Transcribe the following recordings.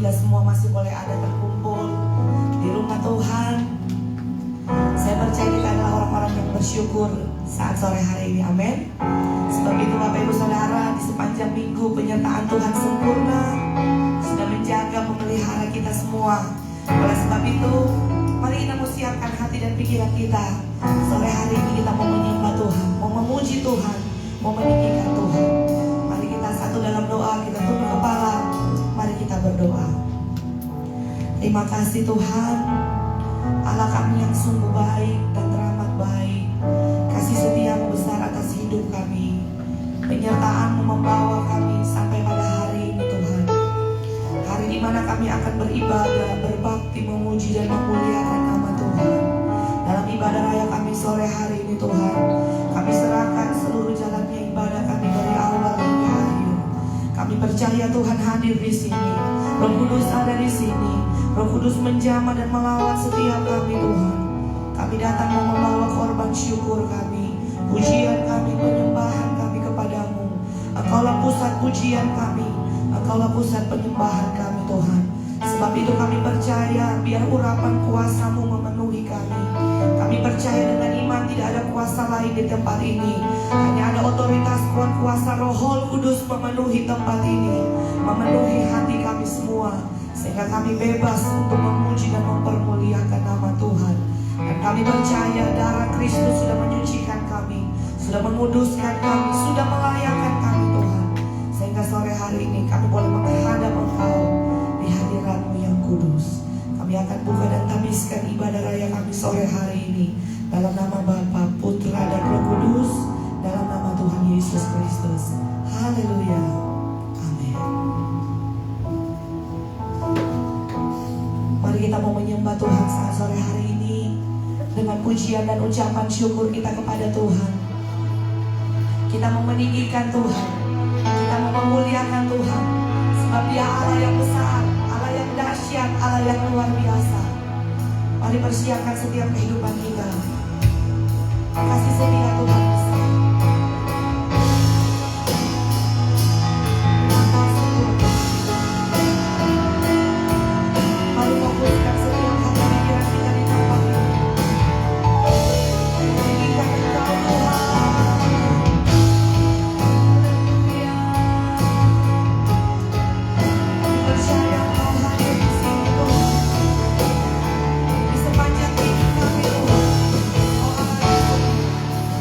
kita semua masih boleh ada terkumpul di rumah Tuhan. Saya percaya kita adalah orang-orang yang bersyukur saat sore hari ini, amin. Sebab itu Bapak Ibu Saudara, di sepanjang minggu penyertaan Tuhan sempurna sudah menjaga, memelihara kita semua. Oleh sebab itu, mari kita mau siapkan hati dan pikiran kita. Sore hari ini kita mau menyembah Tuhan, mau memuji Tuhan, mau meninggikan Tuhan. Mari kita satu dalam doa, kita tunduk kepala, mari kita berdoa. Terima kasih Tuhan, Allah kami yang sungguh baik dan teramat baik. Kasih setiamu besar atas hidup kami. Penyertaan-Mu membawa kami sampai pada hari ini Tuhan. Hari di mana kami akan beribadah, berbakti, memuji dan memuliakan nama Tuhan. Dalam ibadah raya kami sore hari ini Tuhan, kami serahkan seluruh jalannya ibadah kami dari awal hingga akhir. Kami percaya Tuhan hadir di sini. Roh Kudus ada di sini. Roh Kudus menjamah dan melawat setiap kami Tuhan. Kami datang mau membawa korban syukur kami, pujian kami, penyembahan kami kepadamu. Engkaulah pusat pujian kami, Engkaulah pusat penyembahan kami Tuhan. Sebab itu kami percaya biar urapan kuasa-Mu memenuhi kami. Kami percaya dengan iman tidak ada kuasa lain di tempat ini. Hanya ada otoritas kuasa Roh Kudus memenuhi tempat ini, memenuhi hati kami semua. Sehingga kami bebas untuk memuji dan mempermuliakan nama Tuhan. Dan kami percaya darah Kristus sudah menyucikan kami, sudah menguduskan kami, sudah melayakkan kami Tuhan. Sehingga sore hari ini kami boleh menghadap Engkau di hadirat-Mu yang kudus. Kami akan buka dan tabiskan ibadah raya kami sore hari ini dalam nama Bapa, Putra dan Roh Kudus, dalam nama Tuhan Yesus Kristus. Haleluya. Amin. Mari kita mau menyembah Tuhan saat sore hari ini dengan pujian dan ucapan syukur kita kepada Tuhan. Kita mau meninggikan Tuhan, kita mau memuliakan Tuhan. Sebab Dia Allah yang besar, Allah yang dahsyat, Allah yang luar biasa. Mari persiapkan setiap kehidupan kita. Kasih setia Tuhan besar. Mari fokuskan setiap hati pikiran kita di tempat ini. Meninggikan Engkau Tuhan. Kami percaya Engkau hadir di sini Tuhan. Di sepanjang hidup kami Tuhan. Oh Allah.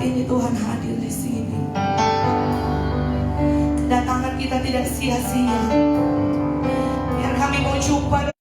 saat ini Tuhan hadir di sini. Kedatangan kita tidak sia-sia. Biar kami mau jumpa.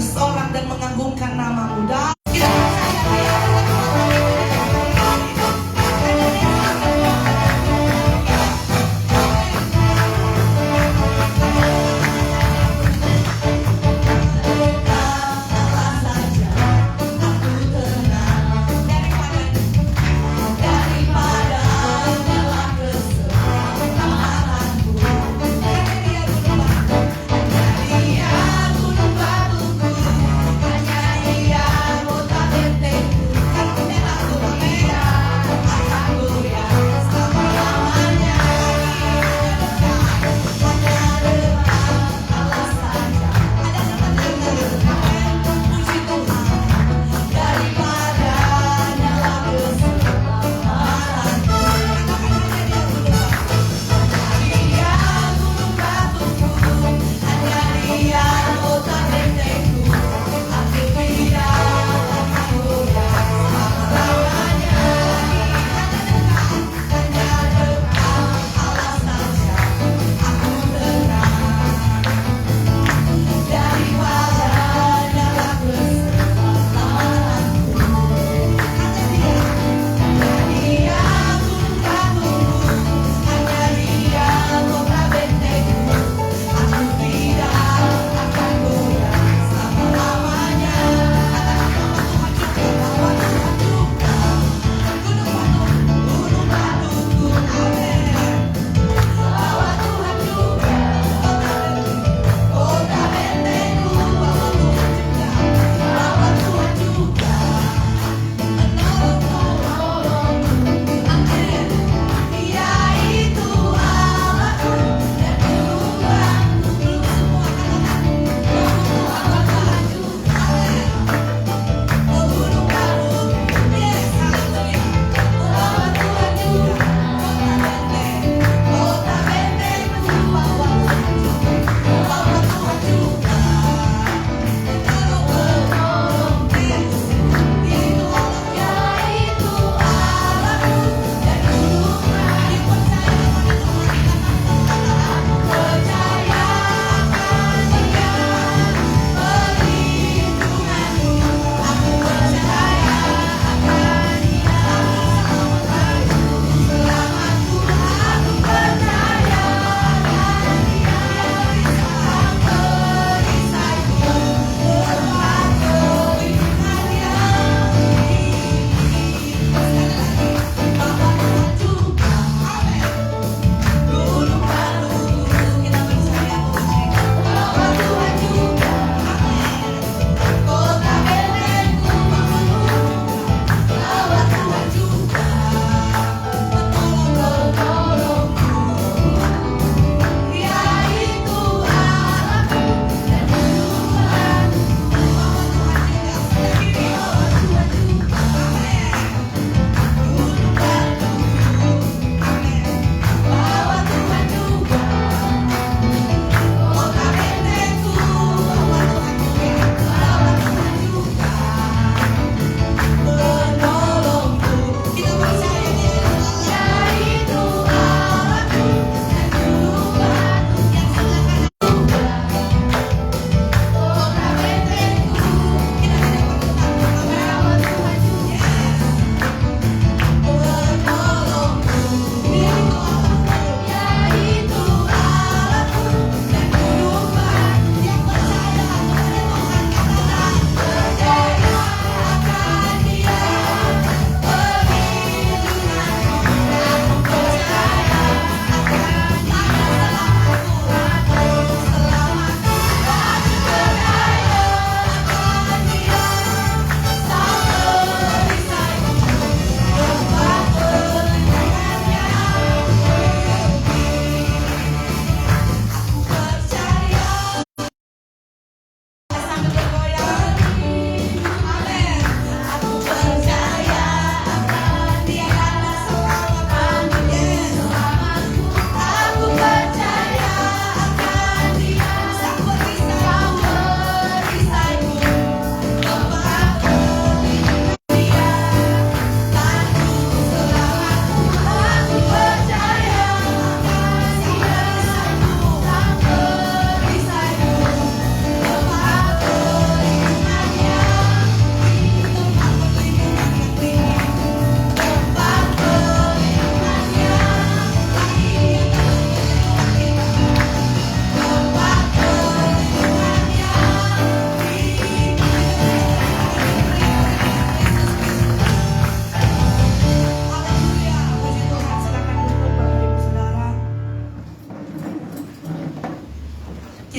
bersorak dan mengagungkan namamu. Daripada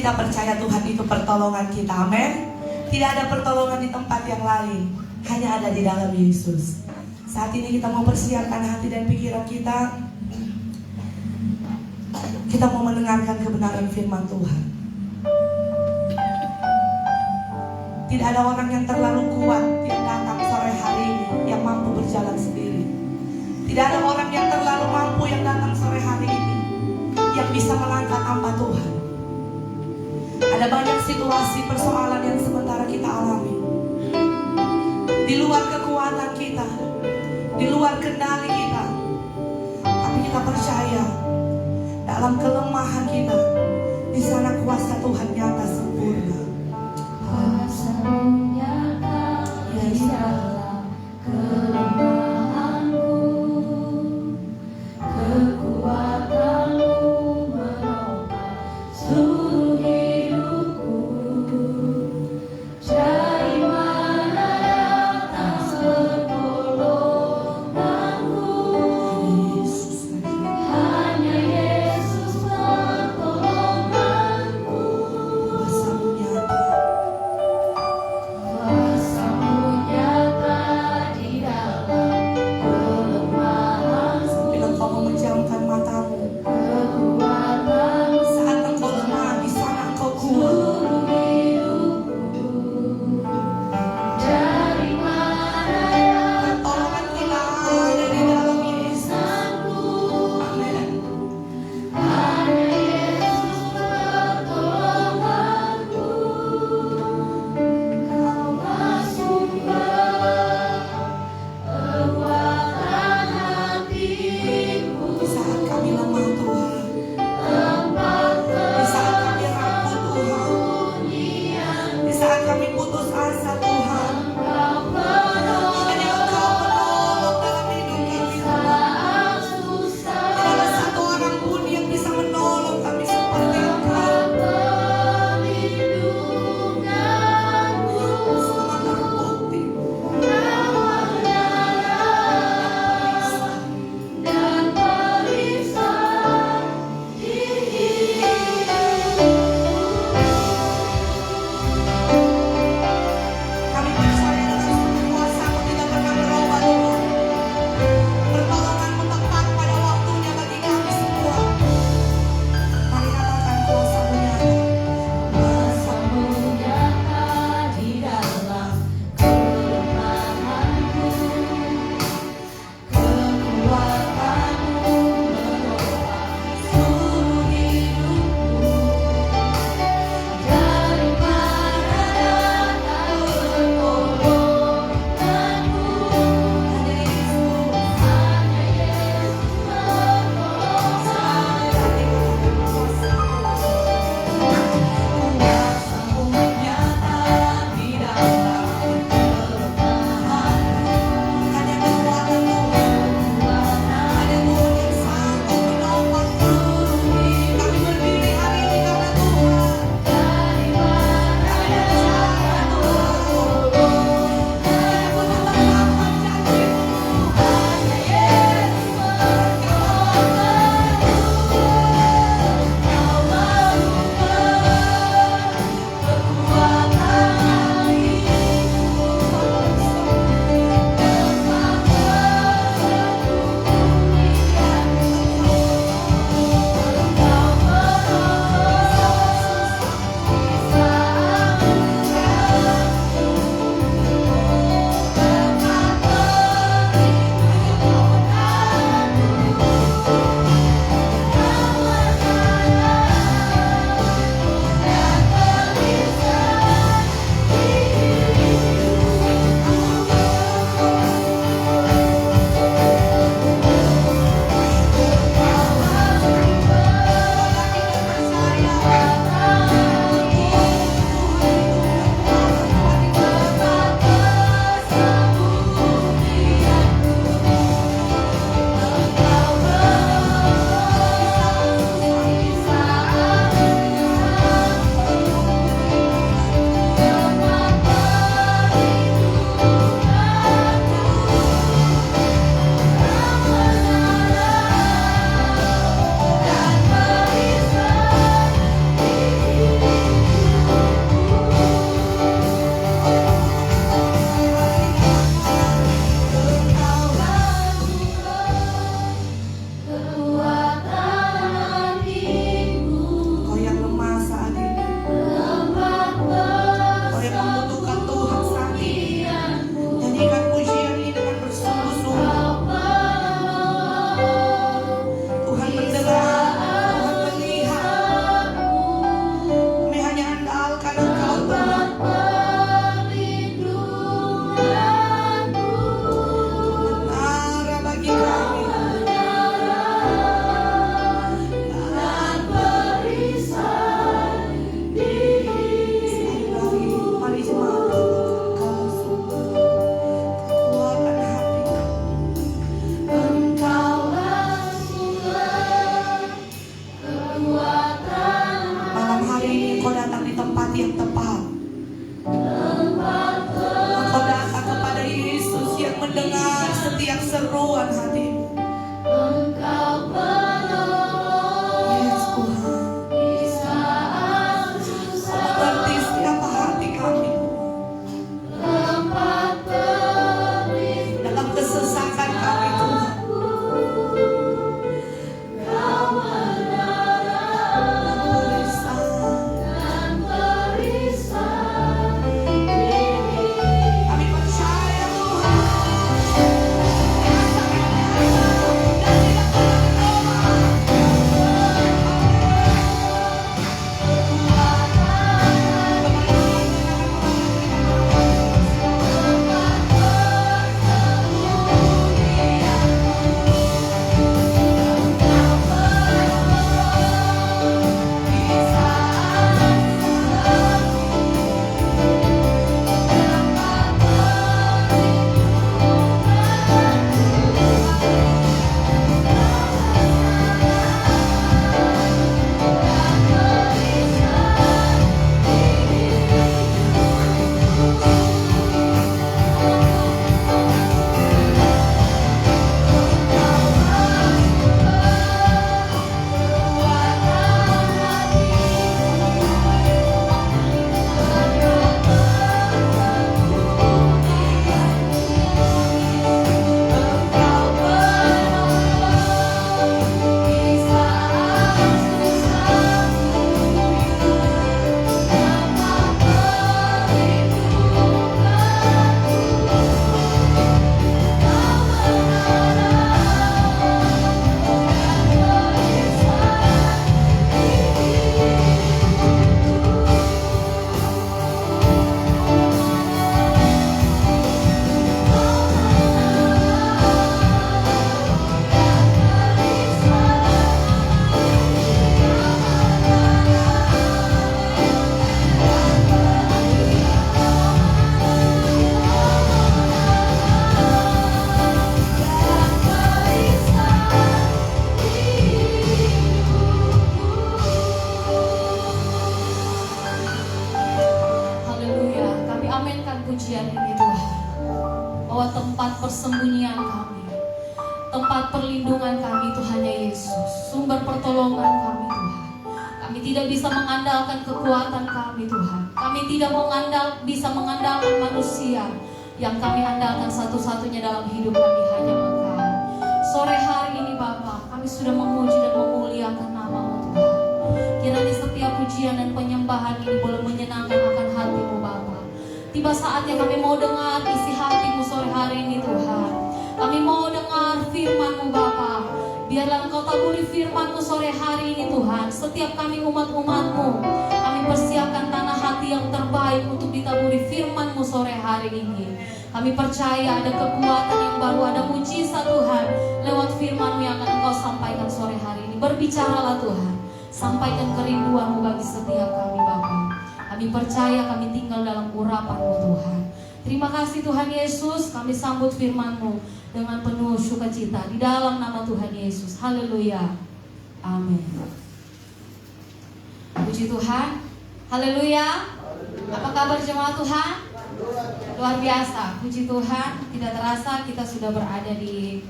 Kita percaya Tuhan itu pertolongan kita, amin. Tidak ada pertolongan di tempat yang lain, hanya ada di dalam Yesus. Saat ini kita mau persiapkan hati dan pikiran kita. Kita mau mendengarkan kebenaran firman Tuhan. Tidak ada orang yang terlalu kuat yang datang sore hari ini yang mampu berjalan sendiri. Tidak ada orang yang terlalu mampu yang datang sore hari ini yang bisa melangkah tanpa Tuhan. Ada banyak situasi persoalan yang sementara kita alami di luar kekuatan kita, di luar kendali kita. Tapi kita percaya dalam kelemahan kita, di sana kuasa Tuhan nyata sempurna. Kuasa-Mu nyata di dalam kelemahanku, kekuatan-Mu menopang seluruh hidupku. Dari mana datang pertolonganku? Hanya Yesus pertolonganku. Kuasa-Mu nyata pujian ini Tuhan, bahwa tempat persembunyian kami, tempat perlindungan kami itu hanya Yesus, sumber pertolongan kami Tuhan. Kami tidak bisa mengandalkan kekuatan kami Tuhan. Kami tidak bisa mengandalkan manusia. Yang kami andalkan satu-satunya dalam hidup kami hanya Engkau. Sore hari ini Bapa, kami sudah memuji dan memuliakan nama-Mu Tuhan. Kiranya setiap pujian dan penyembahan ini boleh menyenangkan akan hati-Mu Bapa. Tiba saatnya kami mau dengar isi hati-Mu sore hari ini Tuhan. Kami mau dengar firman-Mu Bapa. Biarlah Engkau taburi firman-Mu sore hari ini Tuhan. Setiap kami umat-umat-Mu, kami persiapkan tanah hati yang terbaik untuk ditaburi firman-Mu sore hari ini. Kami percaya ada kekuatan yang baru, ada mujizat Tuhan lewat firman-Mu yang akan Engkau sampaikan sore hari ini. Berbicaralah Tuhan, sampaikan kerinduan-Mu bagi setiap kami Bapa. Kami percaya kami tinggal dalam urapan-Mu Tuhan. Terima kasih Tuhan Yesus, kami sambut firman-Mu dengan penuh sukacita di dalam nama Tuhan Yesus. Haleluya. Amin. Puji Tuhan. Haleluya. Apa kabar jemaat Tuhan? Luar biasa. Puji Tuhan. Tidak terasa kita sudah berada di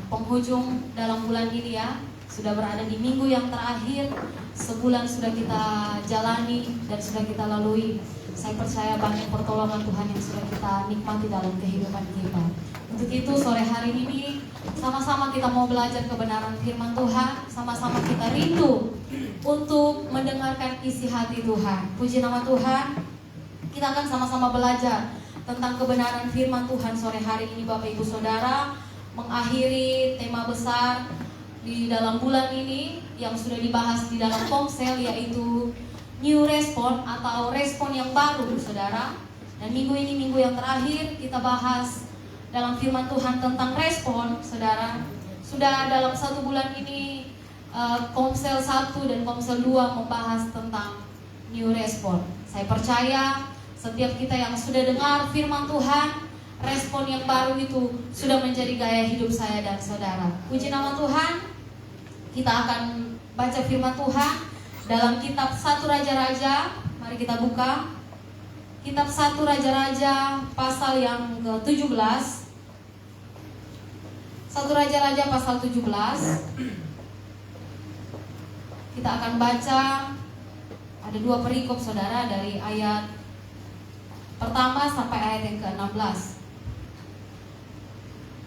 penghujung dalam bulan ini ya. Sudah berada di minggu yang terakhir. Sebulan sudah kita jalani dan sudah kita lalui. Saya percaya banyak pertolongan Tuhan yang sudah kita nikmati dalam kehidupan kita. Untuk itu sore hari ini sama-sama kita mau belajar kebenaran firman Tuhan. Sama-sama kita rindu untuk mendengarkan isi hati Tuhan. Puji nama Tuhan. Kita akan sama-sama belajar tentang kebenaran firman Tuhan sore hari ini Bapak Ibu Saudara. Mengakhiri tema besar di dalam bulan ini yang sudah dibahas di dalam Komsel, yaitu New Respon atau respon yang baru Saudara. Dan minggu ini minggu yang terakhir kita bahas dalam firman Tuhan tentang respon Saudara. Sudah dalam 1 bulan ini Komsel 1 dan Komsel 2 membahas tentang New Respon. Saya percaya setiap kita yang sudah dengar firman Tuhan, respon yang baru itu sudah menjadi gaya hidup saya dan saudara. Puji nama Tuhan. Kita akan baca firman Tuhan dalam kitab 1 Raja-Raja. Mari kita buka kitab 1 Raja-Raja pasal yang ke-17. 1 Raja-Raja pasal 17. Kita akan baca ada 2 perikop saudara, dari ayat pertama sampai ayat yang ke-16.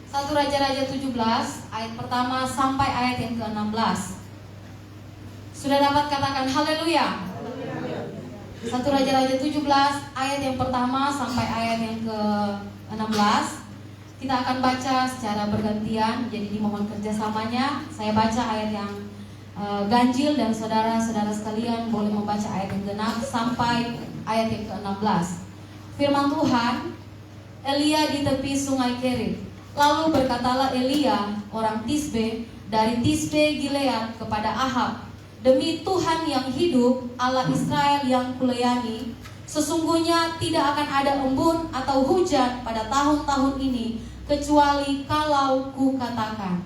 1 Raja-Raja 17 ayat pertama sampai ayat yang ke-16. Sudah dapat katakan haleluya? 1 Raja-Raja 17 ayat yang pertama sampai ayat yang ke-16. Kita akan baca secara bergantian, jadi dimohon kerjasamanya. Saya baca ayat yang ganjil dan saudara-saudara sekalian boleh membaca ayat yang genap sampai ayat yang ke-16. Firman Tuhan, Elia di tepi sungai Kerit. Lalu berkatalah Elia, orang Tisbe, dari Tisbe Gilead kepada Ahab, demi Tuhan yang hidup, Allah Israel yang kulayani, sesungguhnya tidak akan ada embun atau hujan pada tahun-tahun ini, kecuali kalau ku katakan.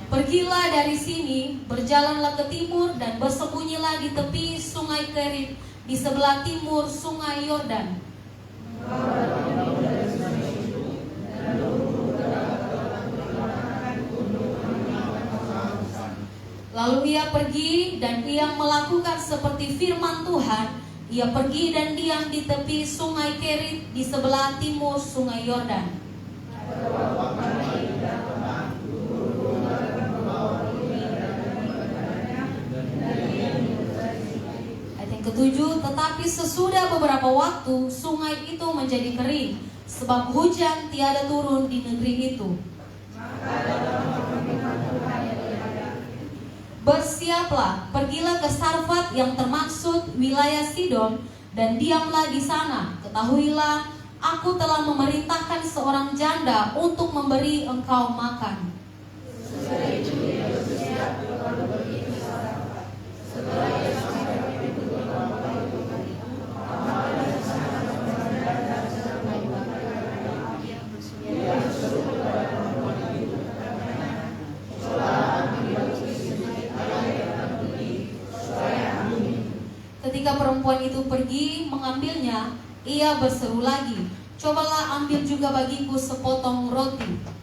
Pergilah dari sini, berjalanlah ke timur dan bersembunyilah di tepi sungai Kerit, di sebelah timur sungai Yordan. Lalu ia pergi dan ia melakukan seperti firman Tuhan. Ia pergi dan diam di tepi sungai Kerit di sebelah timur sungai Yordan. Ayat yang ke-7, tetapi sesudah beberapa waktu sungai itu menjadi kering, sebab hujan tiada turun di negeri itu. Bersiaplah, pergilah ke Sarfat yang termaksud wilayah Sidon, dan diamlah di sana. Ketahuilah, aku telah memerintahkan seorang janda untuk memberi engkau makan. Ketika perempuan itu pergi mengambilnya, ia berseru lagi, "Cobalah ambil juga bagiku sepotong roti."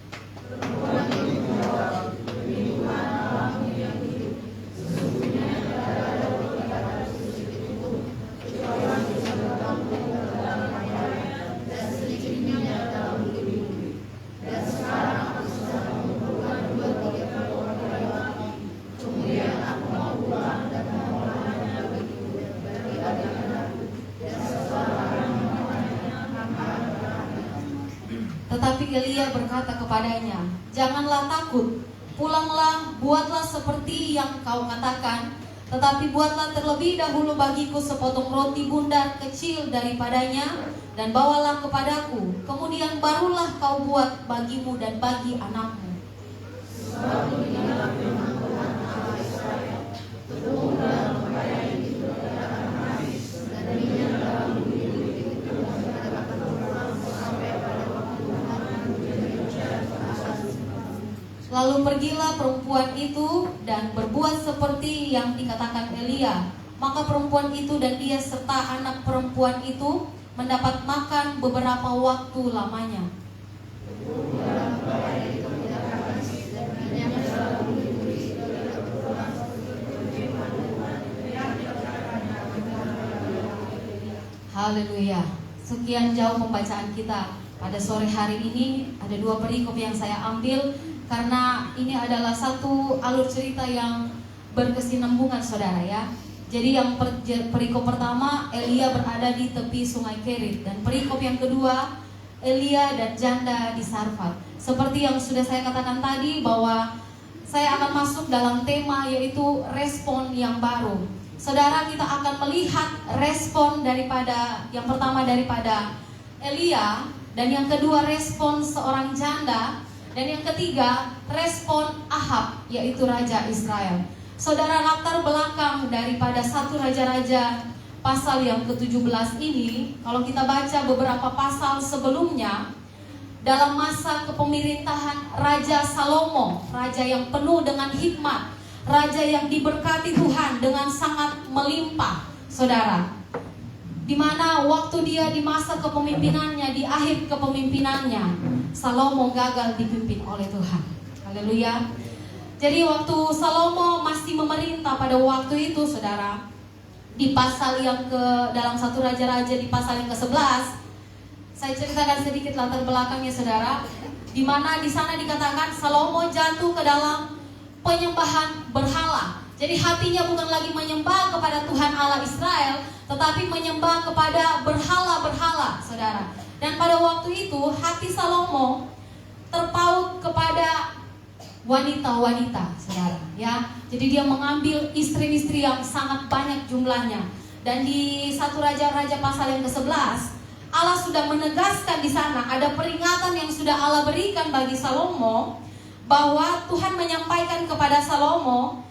Tetapi Elia berkata kepadanya, "Janganlah takut, pulanglah, buatlah seperti yang kau katakan, tetapi buatlah terlebih dahulu bagiku sepotong roti bundar kecil daripadanya, dan bawalah kepadaku. Kemudian barulah kau buat bagimu dan bagi anakmu." Lalu pergilah perempuan itu dan berbuat seperti yang dikatakan Elia. Maka perempuan itu dan dia serta anak perempuan itu mendapat makan beberapa waktu lamanya. Haleluya. Sekian jauh pembacaan kita pada sore hari ini. Ada 2 perikop yang saya ambil karena ini adalah satu alur cerita yang berkesinambungan, saudara ya. Jadi yang perikop pertama, Elia berada di tepi sungai Kerit, dan perikop yang kedua, Elia dan janda di Sarfat. Seperti yang sudah saya katakan tadi, bahwa saya akan masuk dalam tema yaitu respon yang baru. Saudara, kita akan melihat respon daripada yang pertama daripada Elia, dan yang kedua respon seorang janda, dan yang ketiga respon Ahab, yaitu Raja Israel. Saudara, latar belakang daripada 1 Raja-Raja pasal yang ke-17 ini, kalau kita baca beberapa pasal sebelumnya, dalam masa kepemerintahan Raja Salomo, raja yang penuh dengan hikmat, raja yang diberkati Tuhan dengan sangat melimpah, saudara. Di mana waktu dia di masa kepemimpinannya, di akhir kepemimpinannya, Salomo gagal dipimpin oleh Tuhan. Haleluya. Jadi waktu Salomo masih memerintah pada waktu itu, saudara, di pasal yang dalam 1 Raja-Raja di pasal yang ke-11, saya ceritakan sedikit latar belakangnya, saudara. Di mana di sana dikatakan Salomo jatuh ke dalam penyembahan berhala. Jadi hatinya bukan lagi menyembah kepada Tuhan Allah Israel, tetapi menyembah kepada berhala-berhala, saudara. Dan pada waktu itu hati Salomo terpaut kepada wanita-wanita, saudara, ya. Jadi dia mengambil istri-istri yang sangat banyak jumlahnya. Dan di 1 Raja-Raja pasal yang ke-11, Allah sudah menegaskan di sana, ada peringatan yang sudah Allah berikan bagi Salomo, bahwa Tuhan menyampaikan kepada Salomo,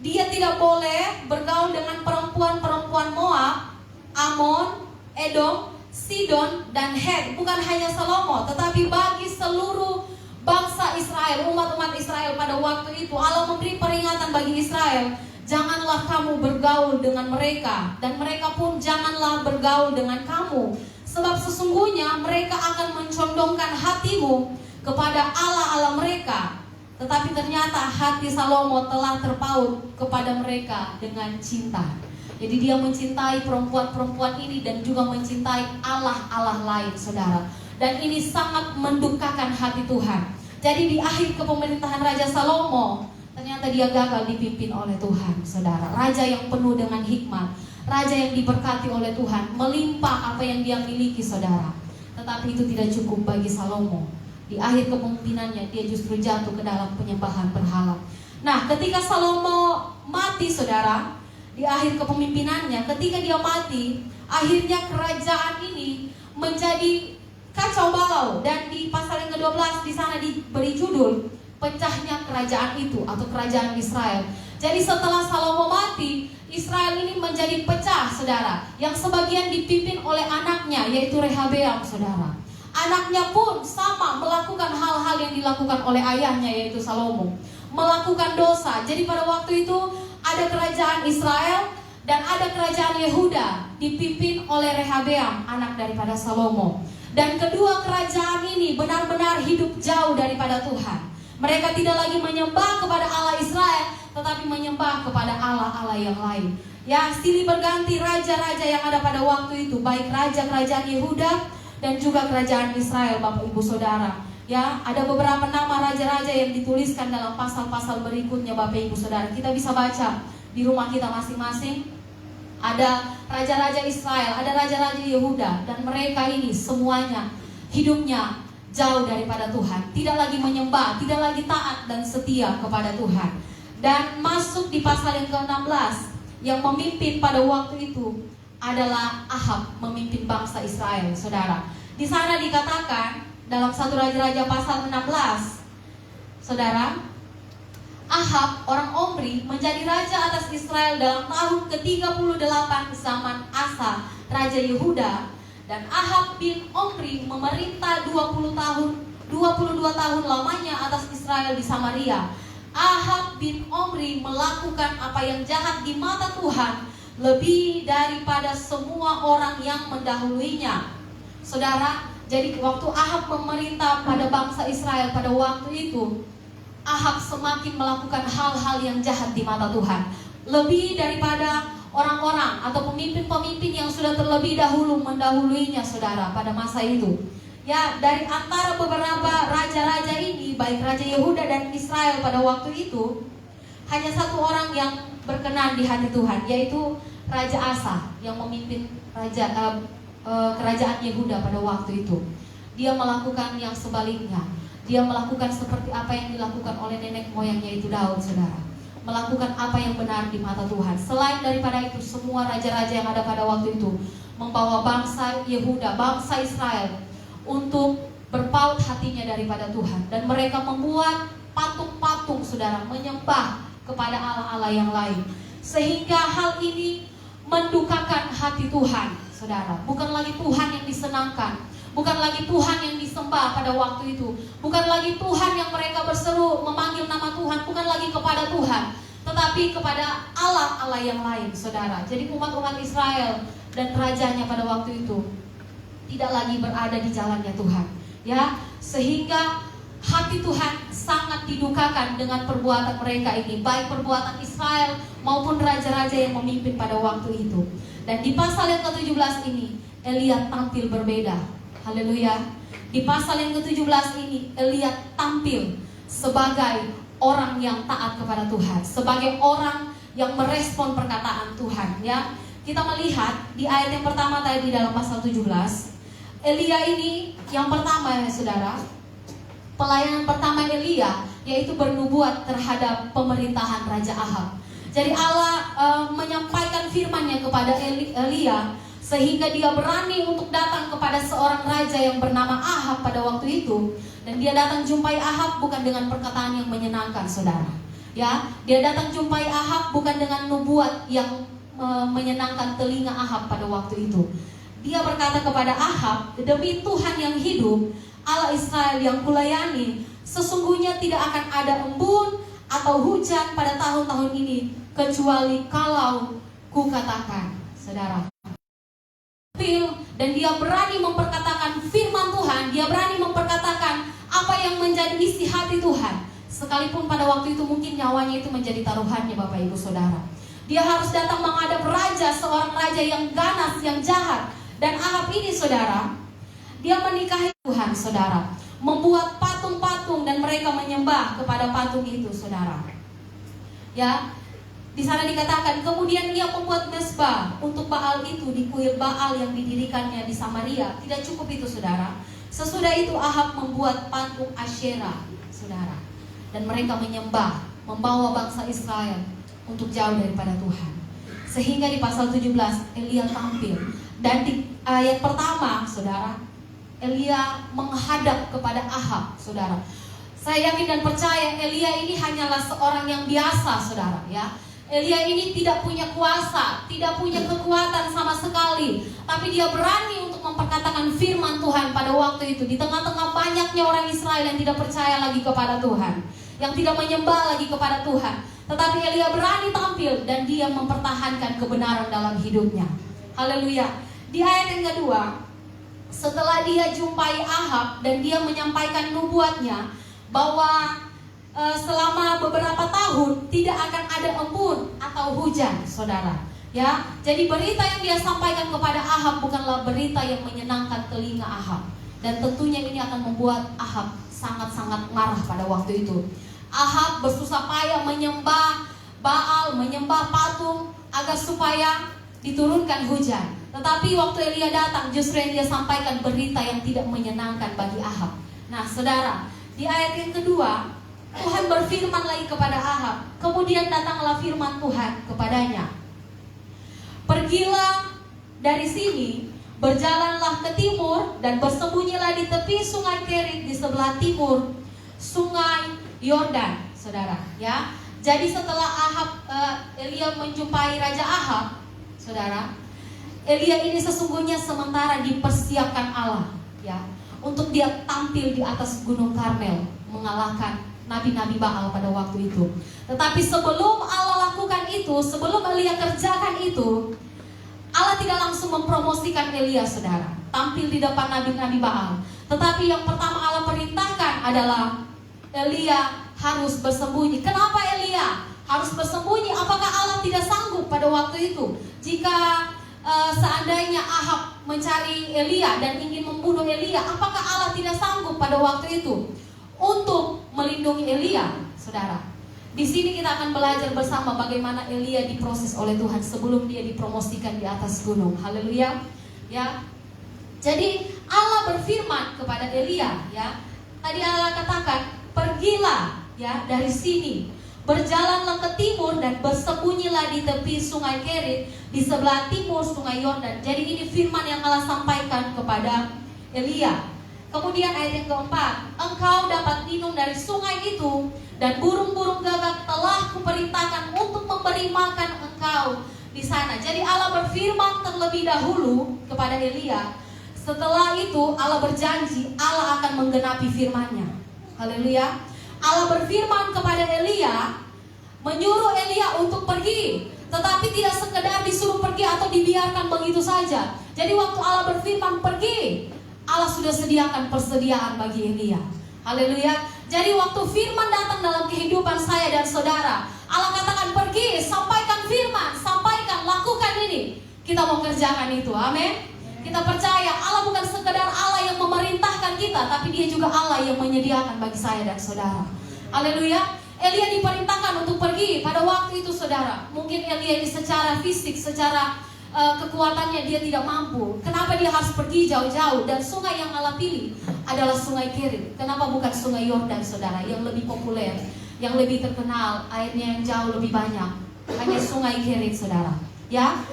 dia tidak boleh bergaul dengan perempuan-perempuan Moab, Amon, Edom, Sidon, dan Het. Bukan hanya Salomo, tetapi bagi seluruh bangsa Israel, umat-umat Israel pada waktu itu. Allah memberi peringatan bagi Israel, janganlah kamu bergaul dengan mereka, dan mereka pun janganlah bergaul dengan kamu. Sebab sesungguhnya mereka akan mencondongkan hatimu kepada Allah-Allah mereka. Tetapi ternyata hati Salomo telah terpaut kepada mereka dengan cinta. Jadi dia mencintai perempuan-perempuan ini dan juga mencintai Allah-Allah lain, saudara. Dan ini sangat mendukakan hati Tuhan. Jadi di akhir kepemerintahan Raja Salomo, ternyata dia gagal dipimpin oleh Tuhan, saudara. Raja yang penuh dengan hikmat, raja yang diberkati oleh Tuhan, melimpah apa yang dia miliki, saudara. Tetapi itu tidak cukup bagi Salomo. Di akhir kepemimpinannya dia justru jatuh ke dalam penyembahan berhala. Nah, ketika Salomo mati, saudara, di akhir kepemimpinannya, ketika dia mati, akhirnya kerajaan ini menjadi kacau balau. Dan di pasal yang ke-12 di sana diberi judul pecahnya kerajaan itu atau kerajaan Israel. Jadi setelah Salomo mati, Israel ini menjadi pecah, saudara. Yang sebagian dipimpin oleh anaknya, yaitu Rehabeam, saudara. Anaknya pun sama melakukan hal-hal yang dilakukan oleh ayahnya, yaitu Salomo, melakukan dosa. Jadi pada waktu itu ada kerajaan Israel, Dan ada kerajaan Yehuda dipimpin oleh Rehabeam, anak daripada Salomo. Dan kedua kerajaan ini benar-benar hidup jauh daripada Tuhan. Mereka tidak lagi menyembah kepada Allah Israel, tetapi menyembah kepada Allah-Allah yang lain. Ya, silih berganti raja-raja yang ada pada waktu itu, baik raja kerajaan Yehuda dan juga kerajaan Israel, Bapak Ibu Saudara. Ya, ada beberapa nama raja-raja yang dituliskan dalam pasal-pasal berikutnya, Bapak Ibu Saudara. Kita bisa baca di rumah kita masing-masing. Ada raja-raja Israel, ada raja-raja Yehuda, dan mereka ini semuanya hidupnya jauh daripada Tuhan, tidak lagi menyembah, tidak lagi taat dan setia kepada Tuhan. Dan masuk di pasal yang ke-16, yang memimpin pada waktu itu adalah Ahab, memimpin bangsa Israel, saudara. Di sana dikatakan dalam 1 Raja-Raja pasal 16, saudara, Ahab, orang Omri, menjadi raja atas Israel dalam tahun ke-38 zaman Asa, Raja Yehuda. Dan Ahab bin Omri memerintah 22 tahun lamanya atas Israel di Samaria. Ahab bin Omri melakukan apa yang jahat di mata Tuhan lebih daripada semua orang yang mendahuluinya. Saudara, jadi waktu Ahab memerintah pada bangsa Israel pada waktu itu, Ahab semakin melakukan hal-hal yang jahat di mata Tuhan, lebih daripada orang-orang atau pemimpin-pemimpin yang sudah terlebih dahulu mendahuluinya, saudara, pada masa itu. Ya, dari antara beberapa raja-raja ini, baik Raja Yehuda dan Israel pada waktu itu, hanya satu orang yang berkenan di hati Tuhan, yaitu Raja Asa yang memimpin kerajaan Yehuda pada waktu itu. Dia melakukan yang sebaliknya. Dia melakukan seperti apa yang dilakukan oleh nenek moyangnya itu Daud, saudara. Melakukan apa yang benar di mata Tuhan. Selain daripada itu, semua raja-raja yang ada pada waktu itu membawa bangsa Yehuda, bangsa Israel, untuk berpaut hatinya daripada Tuhan. Dan mereka membuat patung-patung, saudara, menyembah kepada Allah-Allah yang lain. Sehingga hal ini mendukakan hati Tuhan, saudara. Bukan lagi Tuhan yang disenangkan, bukan lagi Tuhan yang disembah pada waktu itu, bukan lagi Tuhan yang mereka berseru memanggil nama Tuhan, bukan lagi kepada Tuhan, tetapi kepada Allah-Allah yang lain, saudara. Jadi umat-umat Israel dan rajanya pada waktu itu tidak lagi berada di jalannya Tuhan, ya. Sehingga hati Tuhan sangat didukakan dengan perbuatan mereka ini, baik perbuatan Israel maupun raja-raja yang memimpin pada waktu itu. Dan di pasal yang ke-17 ini, Elia tampil berbeda. Haleluya. Di pasal yang ke-17 ini, Elia tampil sebagai orang yang taat kepada Tuhan, sebagai orang yang merespon perkataan Tuhan, ya. Kita melihat di ayat yang pertama tadi dalam pasal 17, Elia ini yang pertama, ya saudara, pelayanan pertama Elia yaitu bernubuat terhadap pemerintahan Raja Ahab. Jadi Allah menyampaikan firman-Nya kepada Elia, sehingga dia berani untuk datang kepada seorang raja yang bernama Ahab pada waktu itu. Dan dia datang jumpai Ahab bukan dengan perkataan yang menyenangkan, saudara. Ya, dia datang jumpai Ahab bukan dengan nubuat yang menyenangkan telinga Ahab pada waktu itu. Dia berkata kepada Ahab, demi Tuhan yang hidup, Allah Israel yang kulayani, sesungguhnya tidak akan ada embun atau hujan pada tahun-tahun ini, kecuali kalau kukatakan, saudara. Dan dia berani memperkatakan firman Tuhan, dia berani memperkatakan apa yang menjadi isi hati Tuhan, sekalipun pada waktu itu mungkin nyawanya itu menjadi taruhannya, Bapak Ibu Saudara. Dia harus datang menghadap raja, seorang raja yang ganas, yang jahat. Dan Ahab ini, saudara, dia menikahi Tuhan, saudara, membuat patung-patung dan mereka menyembah kepada patung itu, saudara. Ya, di sana dikatakan, kemudian ia membuat mezbah untuk Baal itu di kuil Baal yang didirikannya di Samaria. Tidak cukup itu, saudara. Sesudah itu Ahab membuat patung Asyera, saudara. Dan mereka menyembah, membawa bangsa Israel untuk jauh daripada Tuhan. Sehingga di pasal 17 Elia tampil. Dan di ayat pertama, saudara, Elia menghadap kepada Ahab, saudara. Saya yakin dan percaya Elia ini hanyalah seorang yang biasa, saudara, ya. Elia ini tidak punya kuasa, tidak punya kekuatan sama sekali, tapi dia berani untuk memperkatakan firman Tuhan pada waktu itu, di tengah-tengah banyaknya orang Israel yang tidak percaya lagi kepada Tuhan. yang tidak menyembah lagi kepada Tuhan. Tetapi Elia berani tampil dan dia mempertahankan kebenaran dalam hidupnya. Haleluya. Di ayat yang kedua, setelah dia jumpai Ahab dan dia menyampaikan nubuatnya bahwa selama beberapa tahun tidak akan ada embun atau hujan, saudara. Ya, jadi berita yang dia sampaikan kepada Ahab bukanlah berita yang menyenangkan telinga Ahab. Dan tentunya ini akan membuat Ahab sangat-sangat marah pada waktu itu. Ahab bersusah payah menyembah Baal, menyembah patung agar supaya diturunkan hujan. Tetapi waktu Elia datang, justru yang dia sampaikan berita yang tidak menyenangkan bagi Ahab. Nah, saudara, di ayat yang kedua, Tuhan berfirman lagi kepada Ahab. Kemudian datanglah firman Tuhan kepadanya. Pergilah dari sini, berjalanlah ke timur, dan bersembunyilah di tepi sungai Kerit di sebelah timur sungai Yordan, saudara. Ya, jadi setelah Elia menjumpai Raja Ahab, saudara, Elia ini sesungguhnya sementara dipersiapkan Allah, ya, untuk dia tampil di atas Gunung Karmel mengalahkan nabi-nabi Baal pada waktu itu. Tetapi sebelum Allah lakukan itu, sebelum Elia kerjakan itu, Allah tidak langsung mempromosikan Elia, saudara, tampil di depan nabi-nabi Baal. Tetapi yang pertama Allah perintahkan adalah Elia harus bersembunyi. Kenapa Elia harus bersembunyi? Apakah Allah tidak sanggup pada waktu itu? Jika seandainya Ahab mencari Elia dan ingin membunuh Elia, apakah Allah tidak sanggup pada waktu itu untuk melindungi Elia, saudara? Di sini kita akan belajar bersama bagaimana Elia diproses oleh Tuhan sebelum dia dipromosikan di atas gunung. Haleluya. Ya. Jadi Allah berfirman kepada Elia, ya. Tadi Allah katakan, "Pergilah, ya, dari sini. Berjalanlah ke timur dan bersembunyilah di tepi sungai Kerit di sebelah timur sungai Yordan." Jadi ini firman yang Allah sampaikan kepada Elia. Kemudian ayat yang keempat, "Engkau dapat minum dari sungai itu, dan burung-burung gagak telah kuperintahkan untuk memberi makan engkau di sana." Jadi Allah berfirman terlebih dahulu kepada Elia. Setelah itu Allah berjanji Allah akan menggenapi firman-Nya. Haleluya. Allah berfirman kepada Elia, menyuruh Elia untuk pergi, tetapi tidak sekedar disuruh pergi atau dibiarkan begitu saja. Jadi waktu Allah berfirman pergi, Allah sudah sediakan persediaan bagi Elia. Haleluya. Jadi waktu firman datang dalam kehidupan saya dan saudara, Allah katakan pergi, sampaikan firman, sampaikan, lakukan ini. Kita mau kerjakan itu, amin. Kita percaya Allah bukan sekedar Allah yang memerintahkan kita, tapi Dia juga Allah yang menyediakan bagi saya dan saudara. Haleluya. Elia diperintahkan untuk pergi pada waktu itu, saudara. Mungkin Elia ini secara fisik, secara kekuatannya dia tidak mampu. Kenapa dia harus pergi jauh-jauh? Dan sungai yang Allah pilih adalah sungai Kerit. Kenapa bukan sungai Yordan, saudara, yang lebih populer, yang lebih terkenal, airnya yang jauh lebih banyak? Hanya sungai Kerit, saudara. Ya.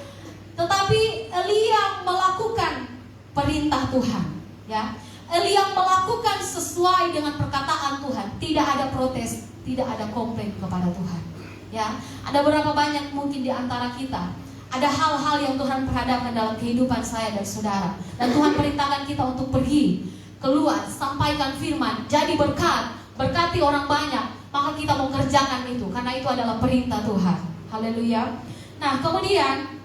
Tetapi Elia melakukan perintah Tuhan, ya. Elia melakukan sesuai dengan perkataan Tuhan. Tidak ada protes, tidak ada komplain kepada Tuhan. Ya, ada berapa banyak mungkin di antara kita ada hal-hal yang Tuhan perhadapkan dalam kehidupan saya dan saudara, dan Tuhan perintahkan kita untuk pergi, keluar, sampaikan firman, jadi berkat, berkati orang banyak, maka kita mau kerjakan itu karena itu adalah perintah Tuhan. Haleluya. Nah, kemudian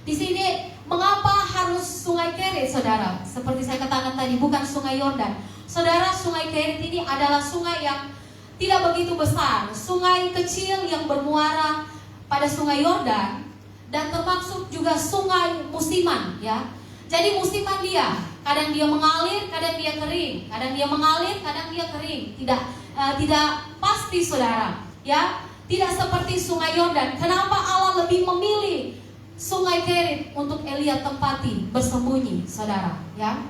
di sini mengapa harus sungai Kerit, saudara? Seperti saya katakan tadi, bukan sungai Yordan. Saudara, sungai Kerit ini adalah sungai yang tidak begitu besar, sungai kecil yang bermuara pada sungai Yordan, dan termasuk juga sungai musiman, ya. Jadi musiman dia, kadang dia mengalir, kadang dia kering, kadang dia mengalir, kadang dia kering. Tidak pasti, saudara, ya. Tidak seperti sungai Yordan. Kenapa Allah lebih memilih sungai Kerit untuk Elia tempati bersembunyi, saudara, ya?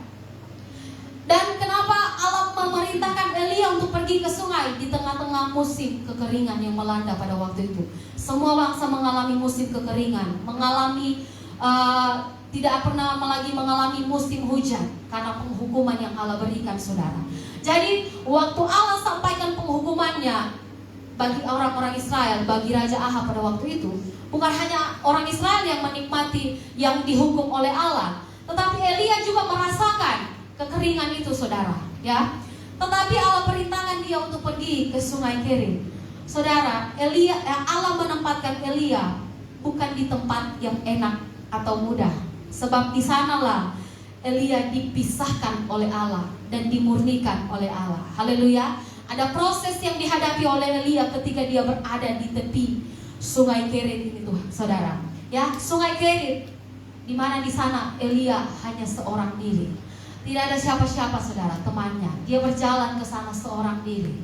Dan kenapa Allah memerintahkan Elia untuk pergi ke sungai di tengah-tengah musim kekeringan yang melanda pada waktu itu? Semua bangsa mengalami musim kekeringan, mengalami tidak pernah lagi mengalami musim hujan karena penghukuman yang Allah berikan, saudara. Jadi waktu Allah sampaikan penghukumannya bagi orang-orang Israel, bagi Raja Ahab pada waktu itu, bukan hanya orang Israel yang menikmati yang dihukum oleh Allah, tetapi Elia juga merasakan kekeringan itu, saudara, ya. Tetapi Allah perintahkan dia untuk pergi ke sungai Kerit. Saudara, Allah menempatkan Elia bukan di tempat yang enak atau mudah. Sebab di sanalah Elia dipisahkan oleh Allah dan dimurnikan oleh Allah. Haleluya. Ada proses yang dihadapi oleh Elia ketika dia berada di tepi sungai Kerit ini, Tuhan, saudara. Ya, sungai Kerit, di mana di sana Elia hanya seorang diri. Tidak ada siapa-siapa, saudara, temannya. Dia berjalan ke sana seorang diri.